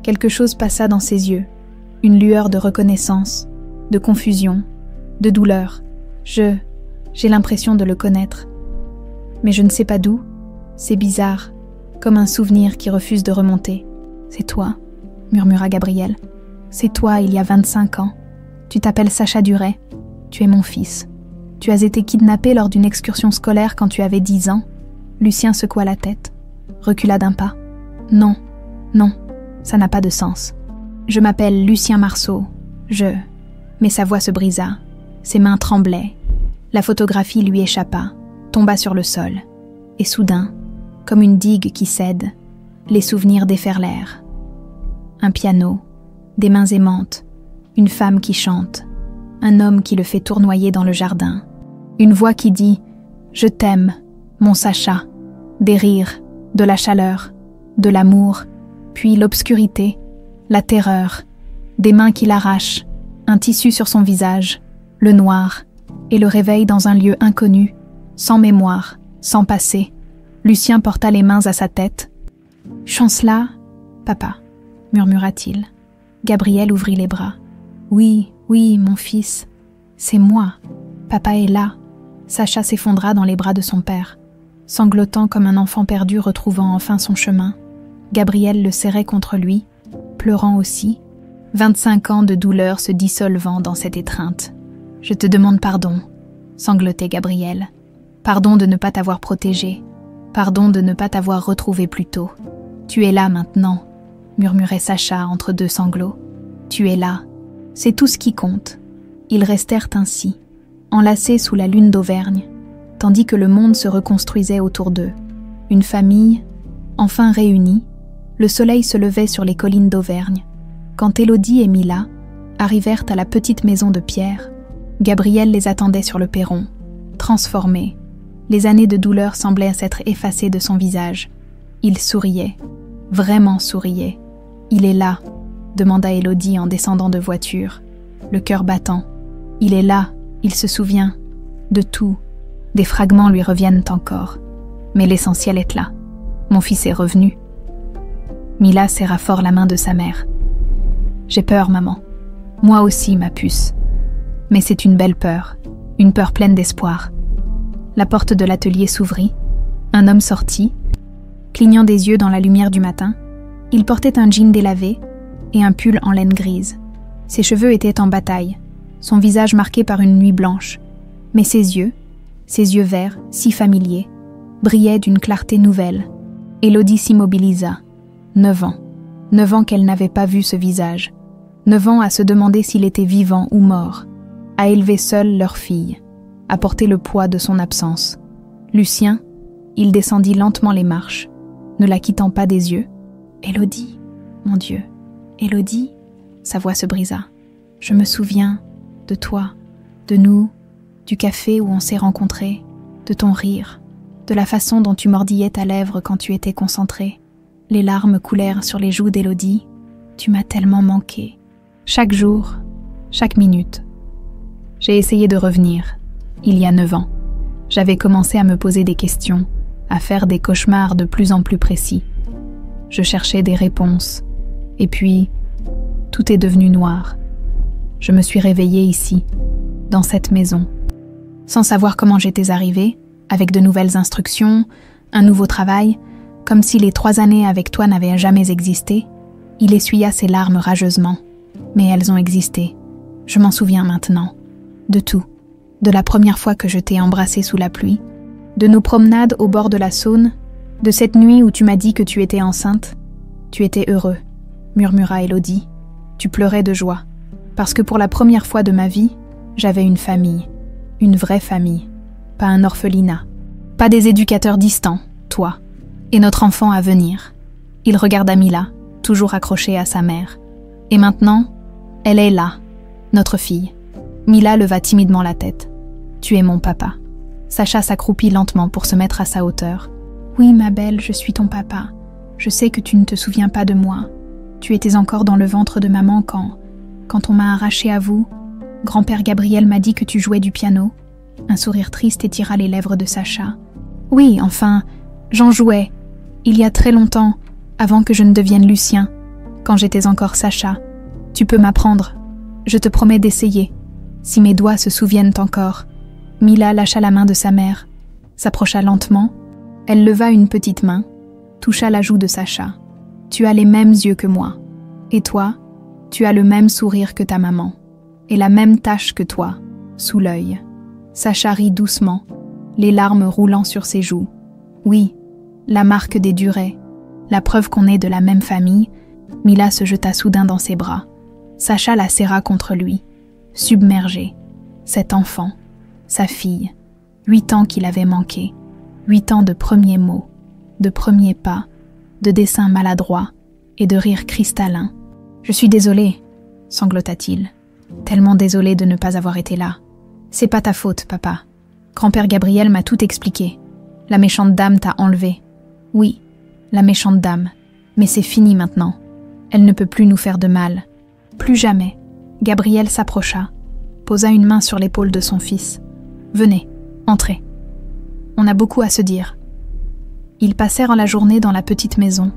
Quelque chose passa dans ses yeux, une lueur de reconnaissance, de confusion, de douleur. J'ai l'impression de le connaître. Mais je ne sais pas d'où. C'est bizarre, comme un souvenir qui refuse de remonter. « C'est toi », murmura Gabriel. « C'est toi, il y a 25 ans. Tu t'appelles Sacha Duret. Tu es mon fils. Tu as été kidnappé lors d'une excursion scolaire quand tu avais 10 ans. » Lucien secoua la tête, recula d'un pas. « Non, ça n'a pas de sens. Je m'appelle Lucien Marceau. Mais sa voix se brisa. Ses mains tremblaient. La photographie lui échappa, tomba sur le sol. Et soudain, comme une digue qui cède, les souvenirs déferlèrent. Un piano, des mains aimantes, une femme qui chante, un homme qui le fait tournoyer dans le jardin, une voix qui dit « Je t'aime, mon Sacha », des rires, de la chaleur, de l'amour, puis l'obscurité, la terreur, des mains qui l'arrachent, un tissu sur son visage, le noir, et le réveil dans un lieu inconnu, sans mémoire, sans passé. Lucien porta les mains à sa tête. « Chancelat, papa », murmura-t-il. Gabriel ouvrit les bras. « Oui, mon fils, c'est moi. Papa est là. » Sacha s'effondra dans les bras de son père, sanglotant comme un enfant perdu retrouvant enfin son chemin. Gabriel le serrait contre lui, pleurant aussi, 25 ans de douleur se dissolvant dans cette étreinte. « Je te demande pardon, » sanglotait Gabriel. « Pardon de ne pas t'avoir protégé. Pardon de ne pas t'avoir retrouvé plus tôt. Tu es là maintenant, » murmurait Sacha entre deux sanglots. « Tu es là. C'est tout ce qui compte. » Ils restèrent ainsi, enlacés sous la lune d'Auvergne, tandis que le monde se reconstruisait autour d'eux. Une famille, enfin réunie, le soleil se levait sur les collines d'Auvergne. Quand Élodie et Mila arrivèrent à la petite maison de pierre, Gabriel les attendait sur le perron, transformé. Les années de douleur semblaient s'être effacées de son visage. Il souriait, vraiment souriait. « Il est là », demanda Élodie en descendant de voiture, le cœur battant. « Il est là, il se souvient. De tout. Des fragments lui reviennent encore. Mais l'essentiel est là. Mon fils est revenu. » Mila serra fort la main de sa mère. « J'ai peur, maman. Moi aussi, ma puce. Mais c'est une belle peur, une peur pleine d'espoir. » La porte de l'atelier s'ouvrit. Un homme sortit. Clignant des yeux dans la lumière du matin, il portait un jean délavé et un pull en laine grise. Ses cheveux étaient en bataille, son visage marqué par une nuit blanche. Mais ses yeux verts, si familiers, brillaient d'une clarté nouvelle. Élodie s'immobilisa. 9 ans. 9 ans qu'elle n'avait pas vu ce visage. 9 ans à se demander s'il était vivant ou mort. À élever seule leur fille. À porter le poids de son absence. Lucien, il descendit lentement les marches, ne la quittant pas des yeux. « Élodie, mon Dieu, Élodie ?» Sa voix se brisa. « Je me souviens de toi, de nous, du café où on s'est rencontrés, de ton rire, de la façon dont tu mordillais ta lèvre quand tu étais concentré. » Les larmes coulèrent sur les joues d'Élodie. « Tu m'as tellement manqué. Chaque jour, chaque minute. » J'ai essayé de revenir. Il y a 9 ans, j'avais commencé à me poser des questions, à faire des cauchemars de plus en plus précis. Je cherchais des réponses, et puis, tout est devenu noir. Je me suis réveillée ici, dans cette maison, sans savoir comment j'étais arrivée, avec de nouvelles instructions, un nouveau travail, comme si les 3 années avec toi n'avaient jamais existé. Il essuya ses larmes rageusement, mais elles ont existé. Je m'en souviens maintenant, de tout. De la première fois que je t'ai embrassé sous la pluie, de nos promenades au bord de la Saône, de cette nuit où tu m'as dit que tu étais enceinte. Tu étais heureux, murmura Élodie. Tu pleurais de joie, parce que pour la première fois de ma vie, j'avais une famille, une vraie famille, pas un orphelinat, pas des éducateurs distants, toi, et notre enfant à venir. Il regarda Mila, toujours accrochée à sa mère. Et maintenant, elle est là, notre fille. Mila leva timidement la tête. « Tu es mon papa. » Sacha s'accroupit lentement pour se mettre à sa hauteur. « Oui, ma belle, je suis ton papa. Je sais que tu ne te souviens pas de moi. Tu étais encore dans le ventre de maman quand on m'a arraché à vous. Grand-père Gabriel m'a dit que tu jouais du piano. » Un sourire triste étira les lèvres de Sacha. « Oui, enfin, j'en jouais. Il y a très longtemps, avant que je ne devienne Lucien, quand j'étais encore Sacha. Tu peux m'apprendre. Je te promets d'essayer. Si mes doigts se souviennent encore. » Mila lâcha la main de sa mère, s'approcha lentement. Elle leva une petite main, toucha la joue de Sacha. « Tu as les mêmes yeux que moi. Et toi, tu as le même sourire que ta maman. Et la même tache que toi, sous l'œil. » Sacha rit doucement, les larmes roulant sur ses joues. Oui, la marque des durées, la preuve qu'on est de la même famille. Mila se jeta soudain dans ses bras. Sacha la serra contre lui, submergé. Cet enfant, sa fille, 8 ans qu'il avait manqué, 8 ans de premiers mots, de premiers pas, de dessins maladroits et de rires cristallins. « Je suis désolé, sanglota-t-il, tellement désolé de ne pas avoir été là. C'est pas ta faute, papa. Grand-père Gabriel m'a tout expliqué. La méchante dame t'a enlevé. Oui, la méchante dame, mais c'est fini maintenant. Elle ne peut plus nous faire de mal. Plus jamais. » Gabriel s'approcha, posa une main sur l'épaule de son fils. « Venez, entrez. On a beaucoup à se dire. » Ils passèrent la journée dans la petite maison,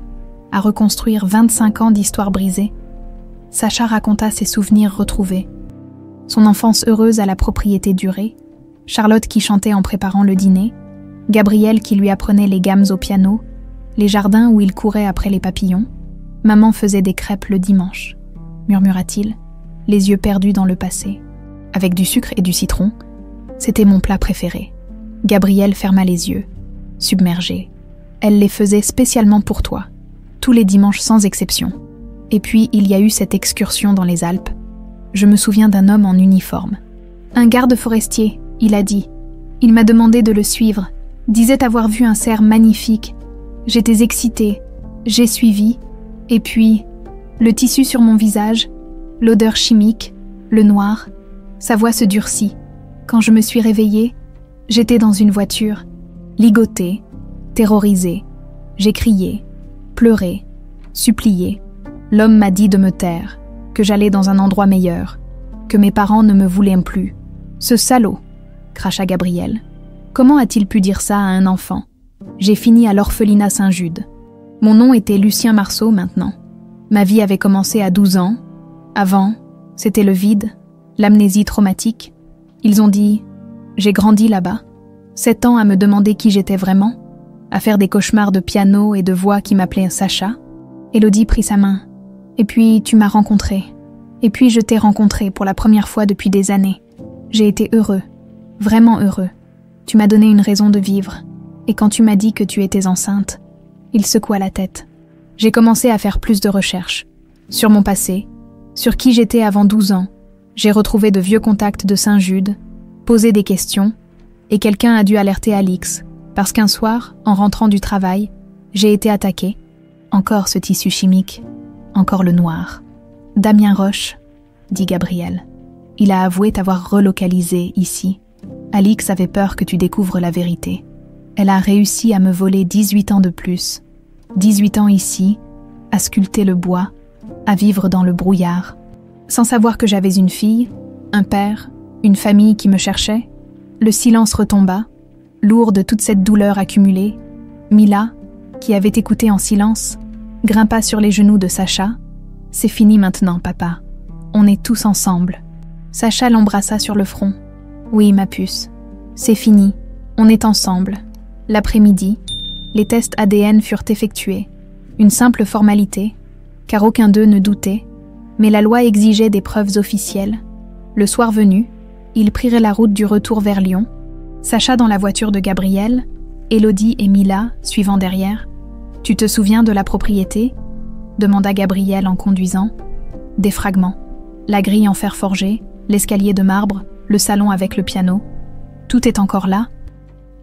à reconstruire 25 ans d'histoire brisée. Sacha raconta ses souvenirs retrouvés. Son enfance heureuse à la propriété Duré, Charlotte qui chantait en préparant le dîner, Gabriel qui lui apprenait les gammes au piano, les jardins où il courait après les papillons. « Maman faisait des crêpes le dimanche, » murmura-t-il, les yeux perdus dans le passé. « Avec du sucre et du citron, c'était mon plat préféré. » Gabriel ferma les yeux, submergé. « Elle les faisait spécialement pour toi, tous les dimanches sans exception. Et puis il y a eu cette excursion dans les Alpes. Je me souviens d'un homme en uniforme. Un garde forestier, il a dit. Il m'a demandé de le suivre, disait avoir vu un cerf magnifique. J'étais excitée, j'ai suivi, et puis, le tissu sur mon visage, l'odeur chimique, le noir, sa voix se durcit. Quand je me suis réveillée, j'étais dans une voiture, ligotée, terrorisée. J'ai crié, pleuré, supplié. L'homme m'a dit de me taire, que j'allais dans un endroit meilleur, que mes parents ne me voulaient plus. Ce salaud, cracha Gabriel. Comment a-t-il pu dire ça à un enfant? J'ai fini à l'orphelinat Saint-Jude. Mon nom était Lucien Marceau maintenant. Ma vie avait commencé à 12 ans. Avant, c'était le vide, l'amnésie traumatique. Ils ont dit, j'ai grandi là-bas. 7 ans à me demander qui j'étais vraiment, à faire des cauchemars de piano et de voix qui m'appelaient Sacha. Élodie prit sa main. Et puis tu m'as rencontré. Et puis je t'ai rencontré pour la première fois depuis des années. J'ai été heureux, vraiment heureux. Tu m'as donné une raison de vivre. Et quand tu m'as dit que tu étais enceinte, il secoua la tête. J'ai commencé à faire plus de recherches. Sur mon passé, sur qui j'étais avant 12 ans. J'ai retrouvé de vieux contacts de Saint-Jude, posé des questions, et quelqu'un a dû alerter Alix, parce qu'un soir, en rentrant du travail, j'ai été attaquée. Encore ce tissu chimique, encore le noir. Damien Roche, dit Gabriel. Il a avoué t'avoir relocalisé ici. Alix avait peur que tu découvres la vérité. Elle a réussi à me voler 18 ans de plus. 18 ans ici, à sculpter le bois, à vivre dans le brouillard. Sans savoir que j'avais une fille, un père, une famille qui me cherchait, le silence retomba, lourd de toute cette douleur accumulée. Mila, qui avait écouté en silence, grimpa sur les genoux de Sacha. « C'est fini maintenant, papa. On est tous ensemble. » Sacha l'embrassa sur le front. « Oui, ma puce. C'est fini. On est ensemble. » L'après-midi, les tests ADN furent effectués. Une simple formalité, car aucun d'eux ne doutait, mais la loi exigeait des preuves officielles. Le soir venu, ils prirent la route du retour vers Lyon, Sacha dans la voiture de Gabriel, Élodie et Mila suivant derrière. « Tu te souviens de la propriété ?» demanda Gabriel en conduisant. Des fragments. La grille en fer forgé, l'escalier de marbre, le salon avec le piano. Tout est encore là,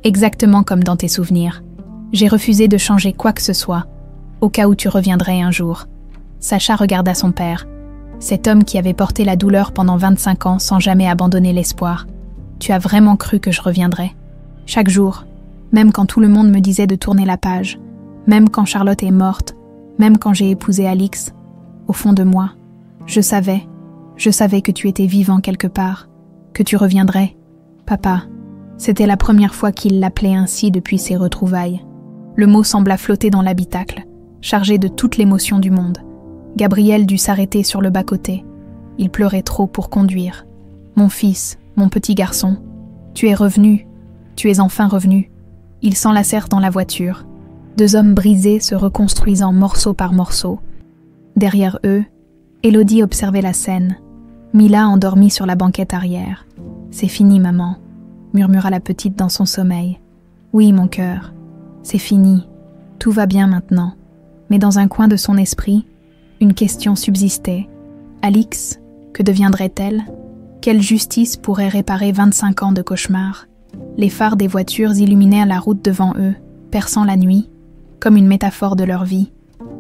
exactement comme dans tes souvenirs. J'ai refusé de changer quoi que ce soit, au cas où tu reviendrais un jour. Sacha regarda son père, cet homme qui avait porté la douleur pendant 25 ans sans jamais abandonner l'espoir. Tu as vraiment cru que je reviendrais? Chaque jour, même quand tout le monde me disait de tourner la page, même quand Charlotte est morte, même quand j'ai épousé Alix, au fond de moi, je savais que tu étais vivant quelque part, que tu reviendrais. Papa, c'était la première fois qu'il l'appelait ainsi depuis ses retrouvailles. Le mot sembla flotter dans l'habitacle, chargé de toute l'émotion du monde. Gabriel dut s'arrêter sur le bas-côté. Il pleurait trop pour conduire. Mon fils, mon petit garçon, tu es revenu, tu es enfin revenu. Ils s'enlacèrent dans la voiture. Deux hommes brisés se reconstruisant morceau par morceau. Derrière eux, Élodie observait la scène. Mila endormie sur la banquette arrière. « C'est fini, maman », murmura la petite dans son sommeil. « Oui, mon cœur, c'est fini. Tout va bien maintenant. » Mais dans un coin de son esprit, une question subsistait. Alix, que deviendrait-elle? Quelle justice pourrait réparer 25 ans de cauchemar? Les phares des voitures illuminèrent la route devant eux, perçant la nuit, comme une métaphore de leur vie.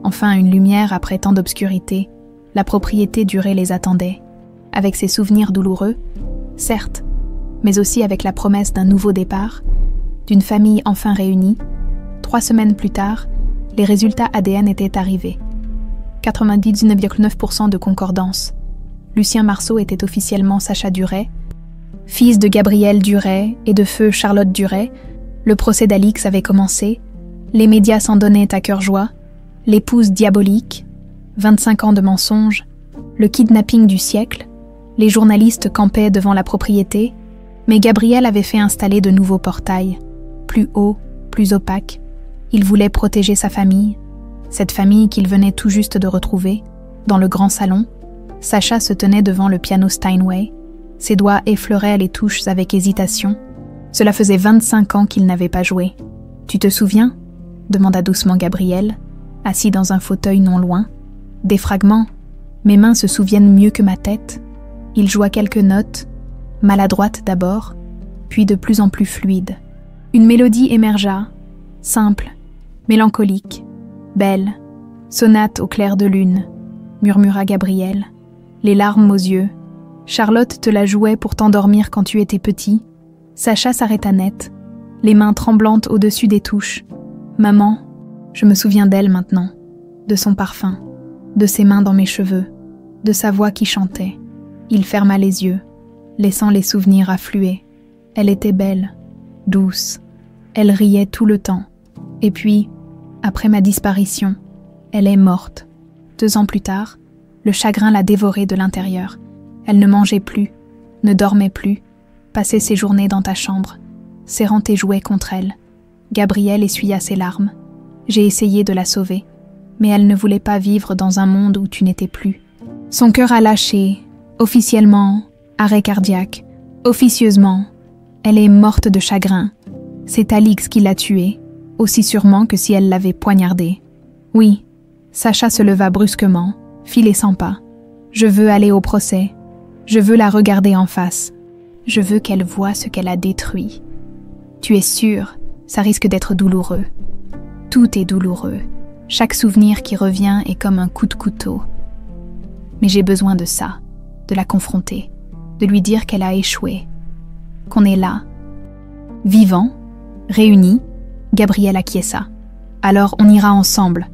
Enfin une lumière après tant d'obscurité. La propriété durée les attendait. Avec ses souvenirs douloureux, certes, mais aussi avec la promesse d'un nouveau départ, d'une famille enfin réunie. 3 semaines plus tard, les résultats ADN étaient arrivés. 99,9% de concordance. Lucien Marceau était officiellement Sacha Duret. Fils de Gabriel Duret et de feu Charlotte Duret, le procès d'Alix avait commencé. Les médias s'en donnaient à cœur joie. L'épouse diabolique, 25 ans de mensonges, le kidnapping du siècle. Les journalistes campaient devant la propriété, mais Gabriel avait fait installer de nouveaux portails, plus hauts, plus opaques. Il voulait protéger sa famille, cette famille qu'il venait tout juste de retrouver. Dans le grand salon, Sacha se tenait devant le piano Steinway. Ses doigts effleuraient les touches avec hésitation. Cela faisait 25 ans qu'il n'avait pas joué. « Tu te souviens ?» demanda doucement Gabriel, assis dans un fauteuil non loin. « Des fragments. Mes mains se souviennent mieux que ma tête. » Il joua quelques notes, maladroites d'abord, puis de plus en plus fluides. Une mélodie émergea, simple, mélancolique, belle, sonate au clair de lune, murmura Gabriel, les larmes aux yeux. Charlotte te la jouait pour t'endormir quand tu étais petit. Sacha s'arrêta net, les mains tremblantes au-dessus des touches. Maman, je me souviens d'elle maintenant, de son parfum, de ses mains dans mes cheveux, de sa voix qui chantait. Il ferma les yeux, laissant les souvenirs affluer. Elle était belle, douce. Elle riait tout le temps. Et puis, après ma disparition, elle est morte. 2 ans plus tard, le chagrin l'a dévorée de l'intérieur. Elle ne mangeait plus, ne dormait plus, passait ses journées dans ta chambre, serrant tes jouets contre elle. Gabriel essuya ses larmes. J'ai essayé de la sauver, mais elle ne voulait pas vivre dans un monde où tu n'étais plus. Son cœur a lâché. Officiellement, arrêt cardiaque. Officieusement, elle est morte de chagrin. C'est Alix qui l'a tuée, aussi sûrement que si elle l'avait poignardée. Oui, Sacha se leva brusquement, fit les 100 pas. Je veux aller au procès. Je veux la regarder en face. Je veux qu'elle voie ce qu'elle a détruit. Tu es sûr, ça risque d'être douloureux. Tout est douloureux. Chaque souvenir qui revient est comme un coup de couteau. Mais j'ai besoin de ça. De la confronter, de lui dire qu'elle a échoué, qu'on est là. Vivant, réunis, Gabriel acquiesça. Alors on ira ensemble.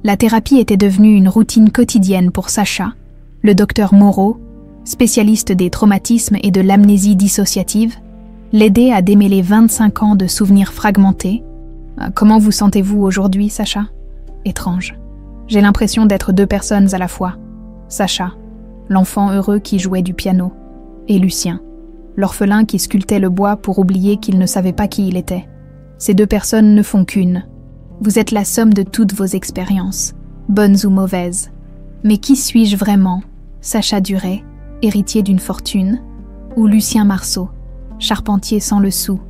La thérapie était devenue une routine quotidienne pour Sacha. Le docteur Moreau, spécialiste des traumatismes et de l'amnésie dissociative, l'aidait à démêler 25 ans de souvenirs fragmentés. « Comment vous sentez-vous aujourd'hui, Sacha ?» Étrange. J'ai l'impression d'être 2 personnes à la fois. Sacha, l'enfant heureux qui jouait du piano, et Lucien, l'orphelin qui sculptait le bois pour oublier qu'il ne savait pas qui il était. Ces 2 personnes ne font qu'une. Vous êtes la somme de toutes vos expériences, bonnes ou mauvaises. Mais qui suis-je vraiment? Sacha Duret, héritier d'une fortune, ou Lucien Marceau, charpentier sans le sou?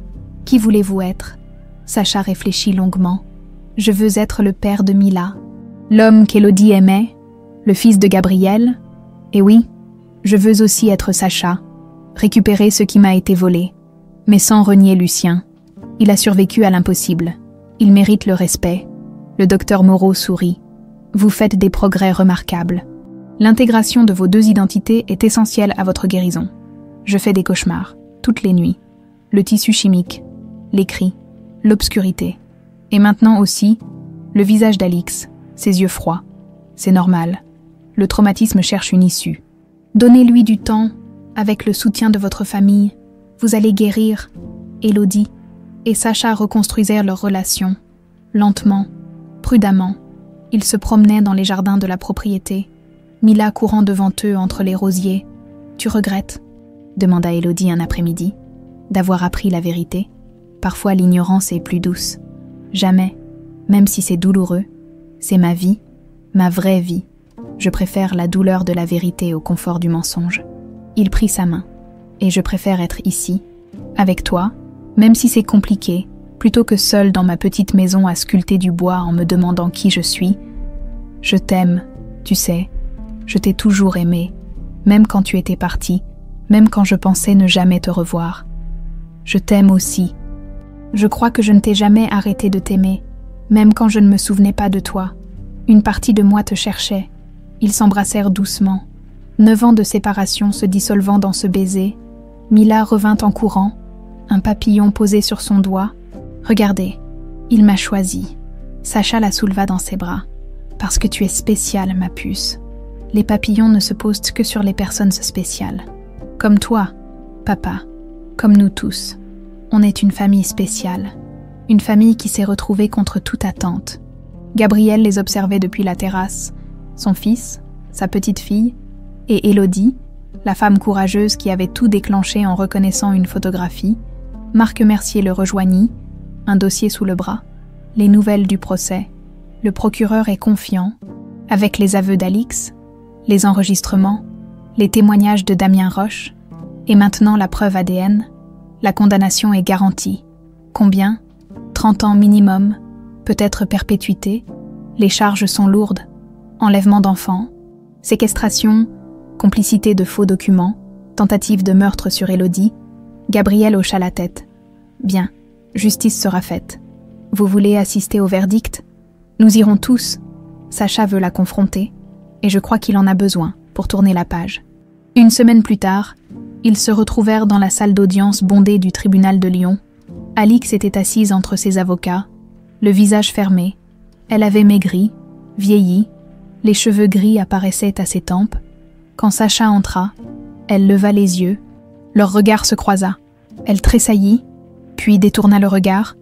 Qui voulez-vous être? Sacha réfléchit longuement. Je veux être le père de Mila, l'homme qu'Élodie aimait, le fils de Gabriel. Et oui, je veux aussi être Sacha, récupérer ce qui m'a été volé, mais sans renier Lucien. Il a survécu à l'impossible. Il mérite le respect. Le docteur Moreau sourit. Vous faites des progrès remarquables. L'intégration de vos 2 identités est essentielle à votre guérison. Je fais des cauchemars, toutes les nuits. Le tissu chimique. les cris, l'obscurité. Et maintenant aussi, le visage d'Alix, ses yeux froids. C'est normal. Le traumatisme cherche une issue. Donnez-lui du temps, avec le soutien de votre famille. Vous allez guérir. Élodie et Sacha reconstruisèrent leur relation. Lentement, prudemment, ils se promenaient dans les jardins de la propriété, Mila courant devant eux entre les rosiers. « Tu regrettes ?» demanda Élodie un après-midi. « D'avoir appris la vérité. Parfois l'ignorance est plus douce. Jamais, même si c'est douloureux. C'est ma vie, ma vraie vie. Je préfère la douleur de la vérité au confort du mensonge. » Il prit sa main. « Et je préfère être ici, avec toi, même si c'est compliqué, plutôt que seul dans ma petite maison à sculpter du bois en me demandant qui je suis. Je t'aime, tu sais. Je t'ai toujours aimé, même quand tu étais parti, même quand je pensais ne jamais te revoir. Je t'aime aussi. Je crois que je ne t'ai jamais arrêté de t'aimer, même quand je ne me souvenais pas de toi. Une partie de moi te cherchait. » Ils s'embrassèrent doucement. 9 ans de séparation se dissolvant dans ce baiser. Mila revint en courant, un papillon posé sur son doigt. « Regardez, il m'a choisi. » Sacha la souleva dans ses bras. « Parce que tu es spéciale, ma puce. Les papillons ne se posent que sur les personnes spéciales. Comme toi, papa, comme nous tous. On est une famille spéciale. Une famille qui s'est retrouvée contre toute attente. » Gabriel les observait depuis la terrasse. Son fils, sa petite fille, et Élodie, la femme courageuse qui avait tout déclenché en reconnaissant une photographie. Marc Mercier le rejoignit, un dossier sous le bras, les nouvelles du procès. Le procureur est confiant, avec les aveux d'Alix, les enregistrements, les témoignages de Damien Roche, et maintenant la preuve ADN. La condamnation est garantie. Combien ? 30 ans minimum, peut-être perpétuité. Les charges sont lourdes. Enlèvement d'enfants, séquestration, complicité de faux documents, tentative de meurtre sur Élodie. Gabriel hocha la tête. « Bien, justice sera faite. Vous voulez assister au verdict ? Nous irons tous. Sacha veut la confronter, et je crois qu'il en a besoin pour tourner la page. » Une semaine plus tard, ils se retrouvèrent dans la salle d'audience bondée du tribunal de Lyon. Alix était assise entre ses avocats, le visage fermé. Elle avait maigri, vieilli, les cheveux gris apparaissaient à ses tempes. Quand Sacha entra, elle leva les yeux, leur regard se croisa. Elle tressaillit, puis détourna le regard.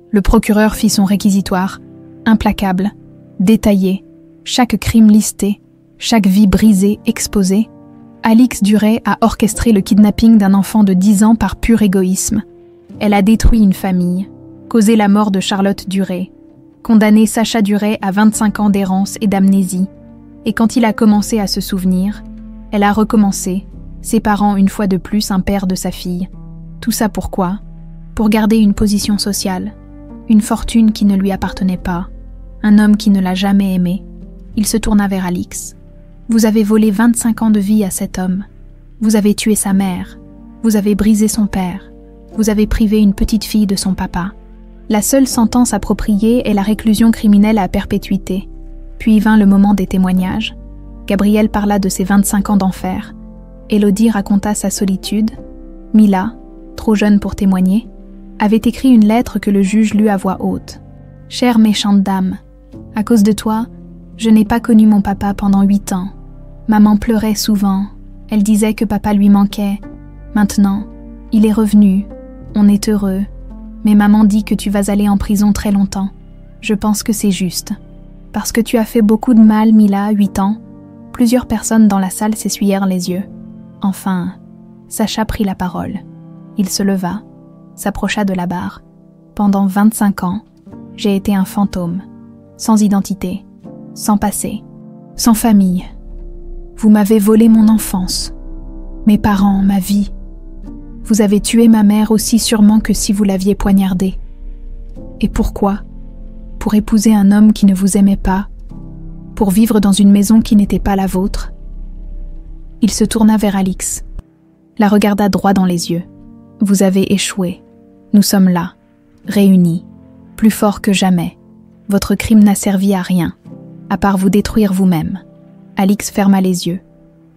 Le procureur fit son réquisitoire, implacable, détaillé, chaque crime listé, chaque vie brisée, exposée. Alix Duret a orchestré le kidnapping d'un enfant de 10 ans par pur égoïsme. Elle a détruit une famille, causé la mort de Charlotte Duret, condamné Sacha Duret à 25 ans d'errance et d'amnésie. Et quand il a commencé à se souvenir, elle a recommencé, séparant une fois de plus un père de sa fille. Tout ça pourquoi ? Pour garder une position sociale, une fortune qui ne lui appartenait pas, un homme qui ne l'a jamais aimé. Il se tourna vers Alix. « Vous avez volé 25 ans de vie à cet homme. Vous avez tué sa mère. Vous avez brisé son père. Vous avez privé une petite fille de son papa. La seule sentence appropriée est la réclusion criminelle à perpétuité. » Puis vint le moment des témoignages. Gabriel parla de ses 25 ans d'enfer. Élodie raconta sa solitude. Mila, trop jeune pour témoigner, avait écrit une lettre que le juge lut à voix haute. « Chère méchante dame, à cause de toi, je n'ai pas connu mon papa pendant 8 ans. Maman pleurait souvent. Elle disait que papa lui manquait. Maintenant, il est revenu. On est heureux. Mais maman dit que tu vas aller en prison très longtemps. Je pense que c'est juste. Parce que tu as fait beaucoup de mal, Mila, 8 ans. » Plusieurs personnes dans la salle s'essuyèrent les yeux. Enfin, Sacha prit la parole. Il se leva, s'approcha de la barre. « Pendant 25 ans, j'ai été un fantôme, sans identité, sans passé, sans famille. Vous m'avez volé mon enfance, mes parents, ma vie. Vous avez tué ma mère aussi sûrement que si vous l'aviez poignardée. Et pourquoi ? Pour épouser un homme qui ne vous aimait pas, pour vivre dans une maison qui n'était pas la vôtre. » Il se tourna vers Alix, la regarda droit dans les yeux. « Vous avez échoué. Nous sommes là, réunis, plus forts que jamais. Votre crime n'a servi à rien, à part vous détruire vous-même. » Alix ferma les yeux,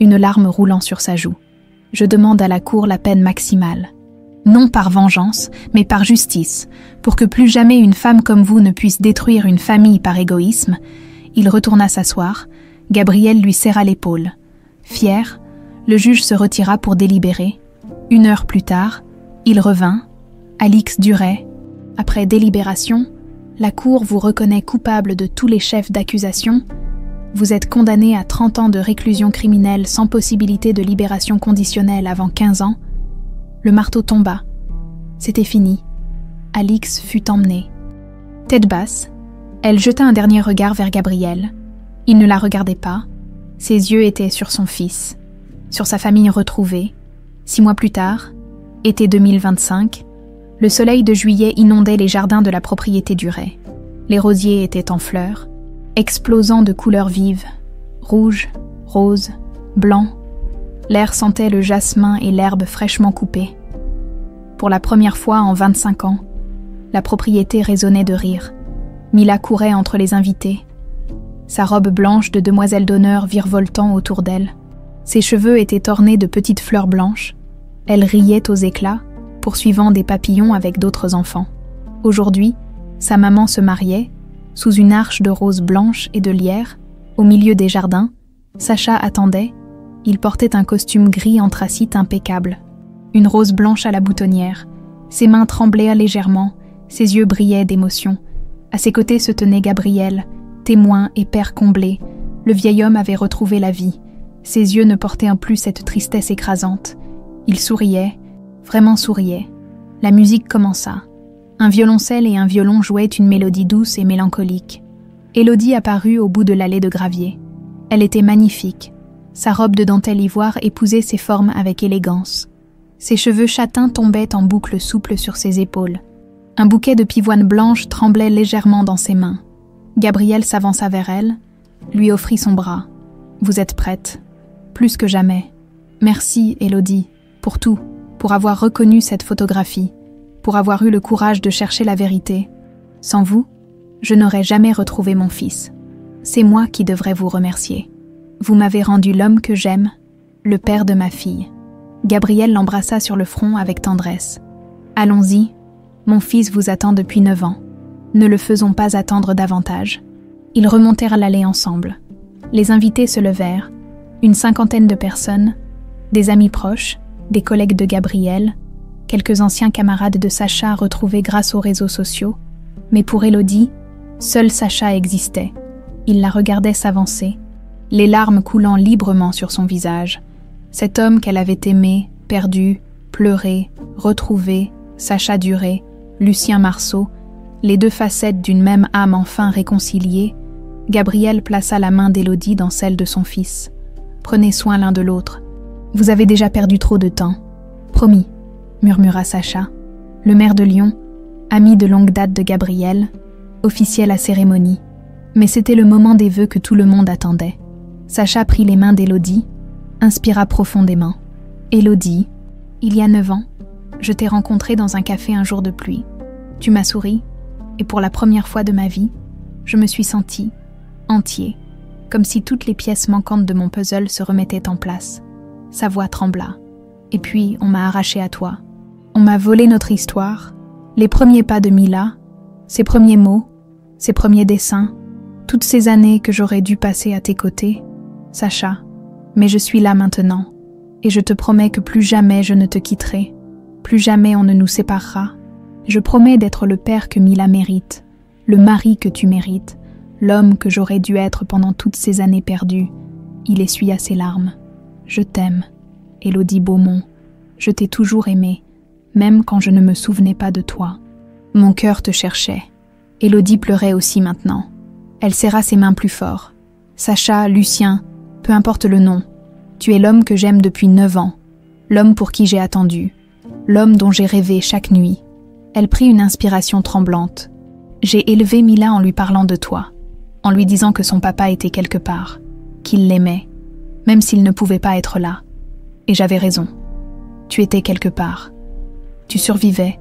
une larme roulant sur sa joue. « Je demande à la cour la peine maximale. Non par vengeance, mais par justice, pour que plus jamais une femme comme vous ne puisse détruire une famille par égoïsme. » Il retourna s'asseoir. Gabriel lui serra l'épaule. Fier, le juge se retira pour délibérer. 1 heure plus tard, il revint. Alix Duret. Après délibération, la Cour vous reconnaît coupable de tous les chefs d'accusation. Vous êtes condamné à 30 ans de réclusion criminelle sans possibilité de libération conditionnelle avant 15 ans. Le marteau tomba. C'était fini. Alix fut emmenée. Tête basse, elle jeta un dernier regard vers Gabriel. Il ne la regardait pas. Ses yeux étaient sur son fils, sur sa famille retrouvée. 6 mois plus tard, été 2025, le soleil de juillet inondait les jardins de la propriété Duret. Les rosiers étaient en fleurs, explosant de couleurs vives, rouge, rose, blanc. L'air sentait le jasmin et l'herbe fraîchement coupée. Pour la première fois en 25 ans, la propriété résonnait de rire. Mila courait entre les invités, sa robe blanche de demoiselle d'honneur virevoltant autour d'elle. Ses cheveux étaient ornés de petites fleurs blanches. Elle riait aux éclats, poursuivant des papillons avec d'autres enfants. Aujourd'hui, sa maman se mariait, sous une arche de roses blanches et de lierre, au milieu des jardins. Sacha attendait. Il portait un costume gris anthracite impeccable, une rose blanche à la boutonnière. Ses mains tremblaient légèrement, ses yeux brillaient d'émotion. À ses côtés se tenait Gabriel, témoin et père comblé. Le vieil homme avait retrouvé la vie. Ses yeux ne portaient plus cette tristesse écrasante. Il souriait, vraiment souriait. La musique commença. Un violoncelle et un violon jouaient une mélodie douce et mélancolique. Élodie apparut au bout de l'allée de gravier. Elle était magnifique. Sa robe de dentelle ivoire épousait ses formes avec élégance. Ses cheveux châtains tombaient en boucles souples sur ses épaules. Un bouquet de pivoine blanche tremblait légèrement dans ses mains. Gabriel s'avança vers elle, lui offrit son bras. « Vous êtes prête ? Plus que jamais. Merci, Élodie, pour tout, pour avoir reconnu cette photographie, pour avoir eu le courage de chercher la vérité. Sans vous, je n'aurais jamais retrouvé mon fils. C'est moi qui devrais vous remercier. Vous m'avez rendu l'homme que j'aime, le père de ma fille. » Gabriel l'embrassa sur le front avec tendresse. « Allons-y, mon fils vous attend depuis 9 ans. Ne le faisons pas attendre davantage. » Ils remontèrent l'allée ensemble. Les invités se levèrent, une 50aine de personnes, des amis proches, des collègues de Gabriel, quelques anciens camarades de Sacha retrouvés grâce aux réseaux sociaux. Mais pour Élodie, seul Sacha existait. Il la regardait s'avancer, les larmes coulant librement sur son visage. Cet homme qu'elle avait aimé, perdu, pleuré, retrouvé, Sacha Duret, Lucien Marceau, les 2 facettes d'une même âme enfin réconciliées. Gabriel plaça la main d'Élodie dans celle de son fils. « Prenez soin l'un de l'autre. Vous avez déjà perdu trop de temps. »« Promis », murmura Sacha. Le maire de Lyon, ami de longue date de Gabriel, officiait la cérémonie. Mais c'était le moment des vœux que tout le monde attendait. Sacha prit les mains d'Élodie, inspira profondément. « Élodie, il y a 9 ans, je t'ai rencontrée dans un café un jour de pluie. Tu m'as souri, et pour la première fois de ma vie, je me suis sentie entier, comme si toutes les pièces manquantes de mon puzzle se remettaient en place. » Sa voix trembla. « Et puis, on m'a arraché à toi. On m'a volé notre histoire, les premiers pas de Mila, ses premiers mots, ses premiers dessins, toutes ces années que j'aurais dû passer à tes côtés. Sacha, mais je suis là maintenant, et je te promets que plus jamais je ne te quitterai, plus jamais on ne nous séparera. Je promets d'être le père que Mila mérite, le mari que tu mérites, l'homme que j'aurais dû être pendant toutes ces années perdues. » Il essuya ses larmes. « Je t'aime, Élodie Beaumont. Je t'ai toujours aimée, même quand je ne me souvenais pas de toi. Mon cœur te cherchait. » Élodie pleurait aussi maintenant. Elle serra ses mains plus fort. « Sacha, Lucien, peu importe le nom, tu es l'homme que j'aime depuis 9 ans, l'homme pour qui j'ai attendu, l'homme dont j'ai rêvé chaque nuit. » Elle prit une inspiration tremblante. « J'ai élevé Mila en lui parlant de toi, en lui disant que son papa était quelque part, qu'il l'aimait, même s'il ne pouvait pas être là. Et j'avais raison. Tu étais quelque part. Tu survivais.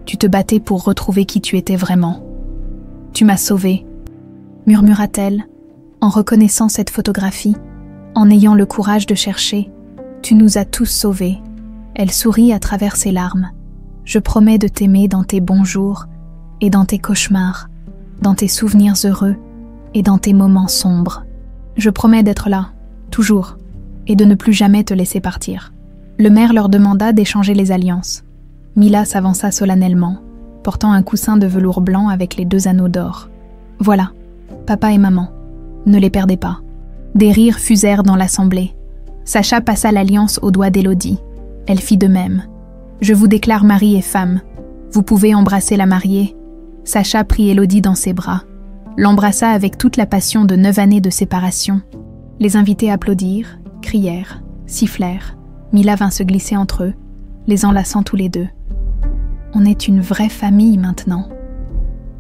Tu te battais pour retrouver qui tu étais vraiment. Tu m'as sauvée, » murmura-t-elle, en reconnaissant cette photographie, en ayant le courage de chercher. « Tu nous as tous sauvés. » Elle sourit à travers ses larmes. Je promets de t'aimer dans tes bons jours et dans tes cauchemars, dans tes souvenirs heureux et dans tes moments sombres. Je promets d'être là, toujours, et de ne plus jamais te laisser partir. » Le maire leur demanda d'échanger les alliances. Mila s'avança solennellement, portant un coussin de velours blanc avec les 2 anneaux d'or. « Voilà, papa et maman, ne les perdez pas. » Des rires fusèrent dans l'assemblée. Sacha passa l'alliance aux doigts d'Élodie. Elle fit de même. « Je vous déclare mari et femme. Vous pouvez embrasser la mariée. » Sacha prit Élodie dans ses bras, l'embrassa avec toute la passion de 9 années de séparation. Les invités applaudirent, crièrent, sifflèrent. Mila vint se glisser entre eux, les enlaçant tous les deux. « On est une vraie famille maintenant. »«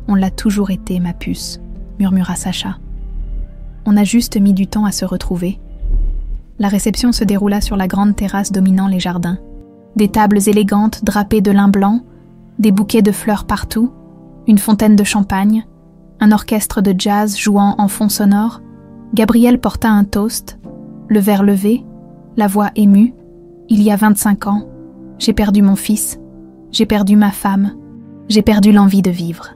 On l'a toujours été, ma puce, » murmura Sacha. « On a juste mis du temps à se retrouver. » La réception se déroula sur la grande terrasse dominant les jardins. Des tables élégantes drapées de lin blanc, des bouquets de fleurs partout, une fontaine de champagne, un orchestre de jazz jouant en fond sonore. Gabriel porta un toast, le verre levé, la voix émue. « Il y a 25 ans, j'ai perdu mon fils, j'ai perdu ma femme, j'ai perdu l'envie de vivre.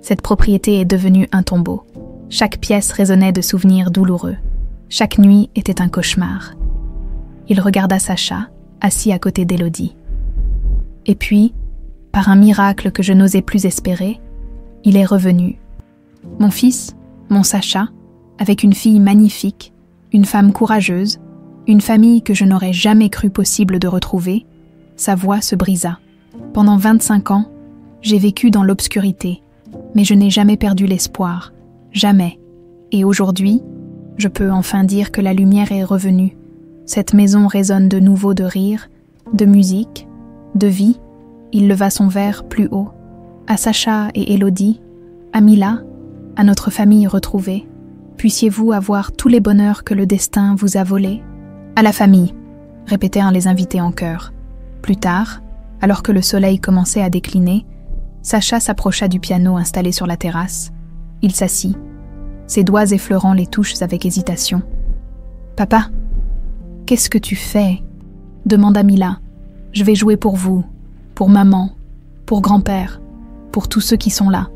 Cette propriété est devenue un tombeau. Chaque pièce résonnait de souvenirs douloureux. Chaque nuit était un cauchemar. » Il regarda Sacha, assis à côté d'Élodie. Et puis, par un miracle que je n'osais plus espérer, il est revenu. Mon fils, mon Sacha, avec une fille magnifique, une femme courageuse, une famille que je n'aurais jamais cru possible de retrouver, sa voix se brisa. Pendant 25 ans, j'ai vécu dans l'obscurité, mais je n'ai jamais perdu l'espoir, jamais. Et aujourd'hui, je peux enfin dire que la lumière est revenue. Cette maison résonne de nouveau de rire, de musique, de vie. Il leva son verre plus haut. À Sacha et Élodie, à Mila, à notre famille retrouvée, puissiez-vous avoir tous les bonheurs que le destin vous a volés. À la famille, répétèrent les invités en chœur. Plus tard, alors que le soleil commençait à décliner, Sacha s'approcha du piano installé sur la terrasse. Il s'assit, ses doigts effleurant les touches avec hésitation. « Papa, qu'est-ce que tu fais ?» demanda Mila. « Je vais jouer pour vous, pour maman, pour grand-père, pour tous ceux qui sont là.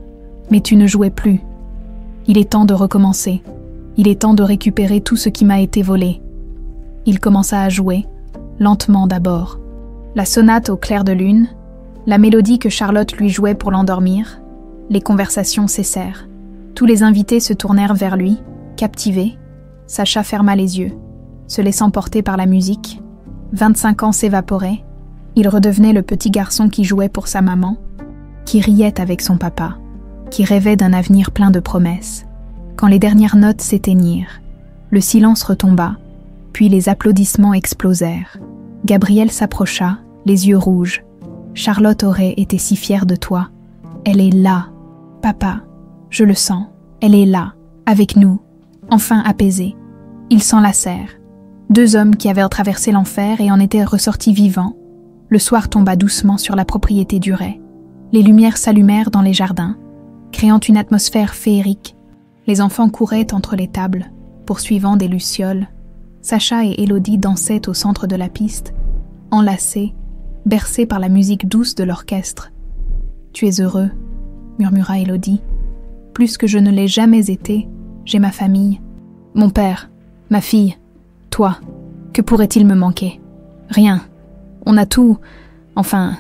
Mais tu ne jouais plus. Il est temps de recommencer. Il est temps de récupérer tout ce qui m'a été volé. » Il commença à jouer, lentement d'abord. La sonate au clair de lune, la mélodie que Charlotte lui jouait pour l'endormir, les conversations cessèrent. Tous les invités se tournèrent vers lui, captivés. Sacha ferma les yeux, se laissant porter par la musique. 25 ans s'évaporaient. Il redevenait le petit garçon qui jouait pour sa maman, qui riait avec son papa, qui rêvait d'un avenir plein de promesses. Quand les dernières notes s'éteignirent, le silence retomba, puis les applaudissements explosèrent. Gabriel s'approcha, les yeux rouges. « Charlotte aurait été si fière de toi. Elle est là. Papa, je le sens. Elle est là, avec nous, enfin apaisée. » Ils s'enlacèrent. 2 hommes qui avaient traversé l'enfer et en étaient ressortis vivants. Le soir tomba doucement sur la propriété d'Uray. Les lumières s'allumèrent dans les jardins, créant une atmosphère féerique. Les enfants couraient entre les tables, poursuivant des lucioles. Sacha et Élodie dansaient au centre de la piste, enlacés, bercés par la musique douce de l'orchestre. « Tu es heureux » murmura Élodie. « Plus que je ne l'ai jamais été, j'ai ma famille. Mon père, ma fille, toi, que pourrait-il me manquer? Rien. On a tout. Enfin... »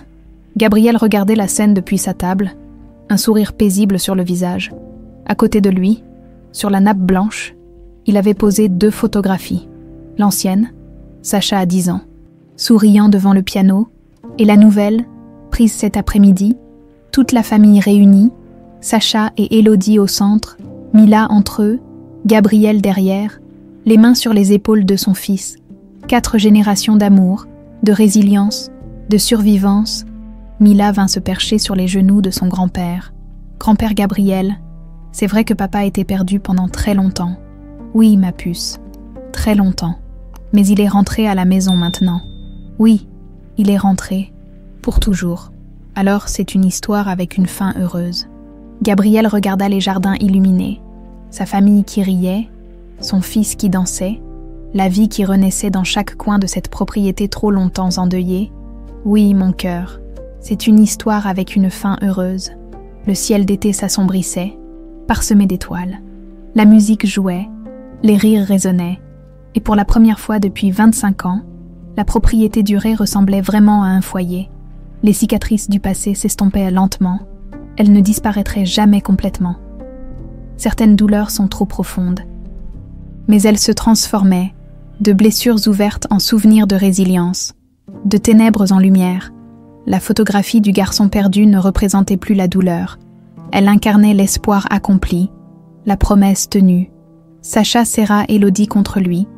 Gabriel regardait la scène depuis sa table, un sourire paisible sur le visage. À côté de lui, sur la nappe blanche, il avait posé 2 photographies. L'ancienne, Sacha à 10 ans, souriant devant le piano, et la nouvelle, prise cet après-midi, toute la famille réunie, Sacha et Élodie au centre, Mila entre eux, Gabriel derrière, les mains sur les épaules de son fils. 4 générations d'amour, de résilience, de survivance. Mila vint se percher sur les genoux de son grand-père. Grand-père Gabriel, c'est vrai que papa était perdu pendant très longtemps. Oui, ma puce, très longtemps. Mais il est rentré à la maison maintenant. Oui, il est rentré, pour toujours. Alors c'est une histoire avec une fin heureuse. Gabriel regarda les jardins illuminés, sa famille qui riait, son fils qui dansait, la vie qui renaissait dans chaque coin de cette propriété trop longtemps endeuillée. Oui, mon cœur, C'est une histoire avec une fin heureuse. Le ciel d'été s'assombrissait, parsemé d'étoiles. La musique jouait, les rires résonnaient, et pour la première fois depuis 25 ans, la propriété du Ré ressemblait vraiment à un foyer. Les cicatrices du passé s'estompaient lentement, elles ne disparaîtraient jamais complètement. Certaines douleurs sont trop profondes, mais elles se transformaient, de blessures ouvertes en souvenirs de résilience, de ténèbres en lumière. La photographie du garçon perdu ne représentait plus la douleur, elle incarnait l'espoir accompli, la promesse tenue. Sacha serra Élodie contre lui,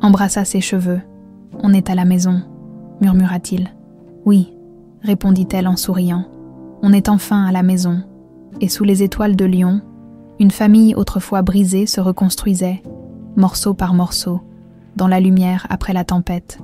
embrassa ses cheveux. « On est à la maison », murmura-t-il. « Oui », répondit-elle en souriant. « On est enfin à la maison. » Et sous les étoiles de Lyon, une famille autrefois brisée se reconstruisait, morceau par morceau, dans la lumière après la tempête.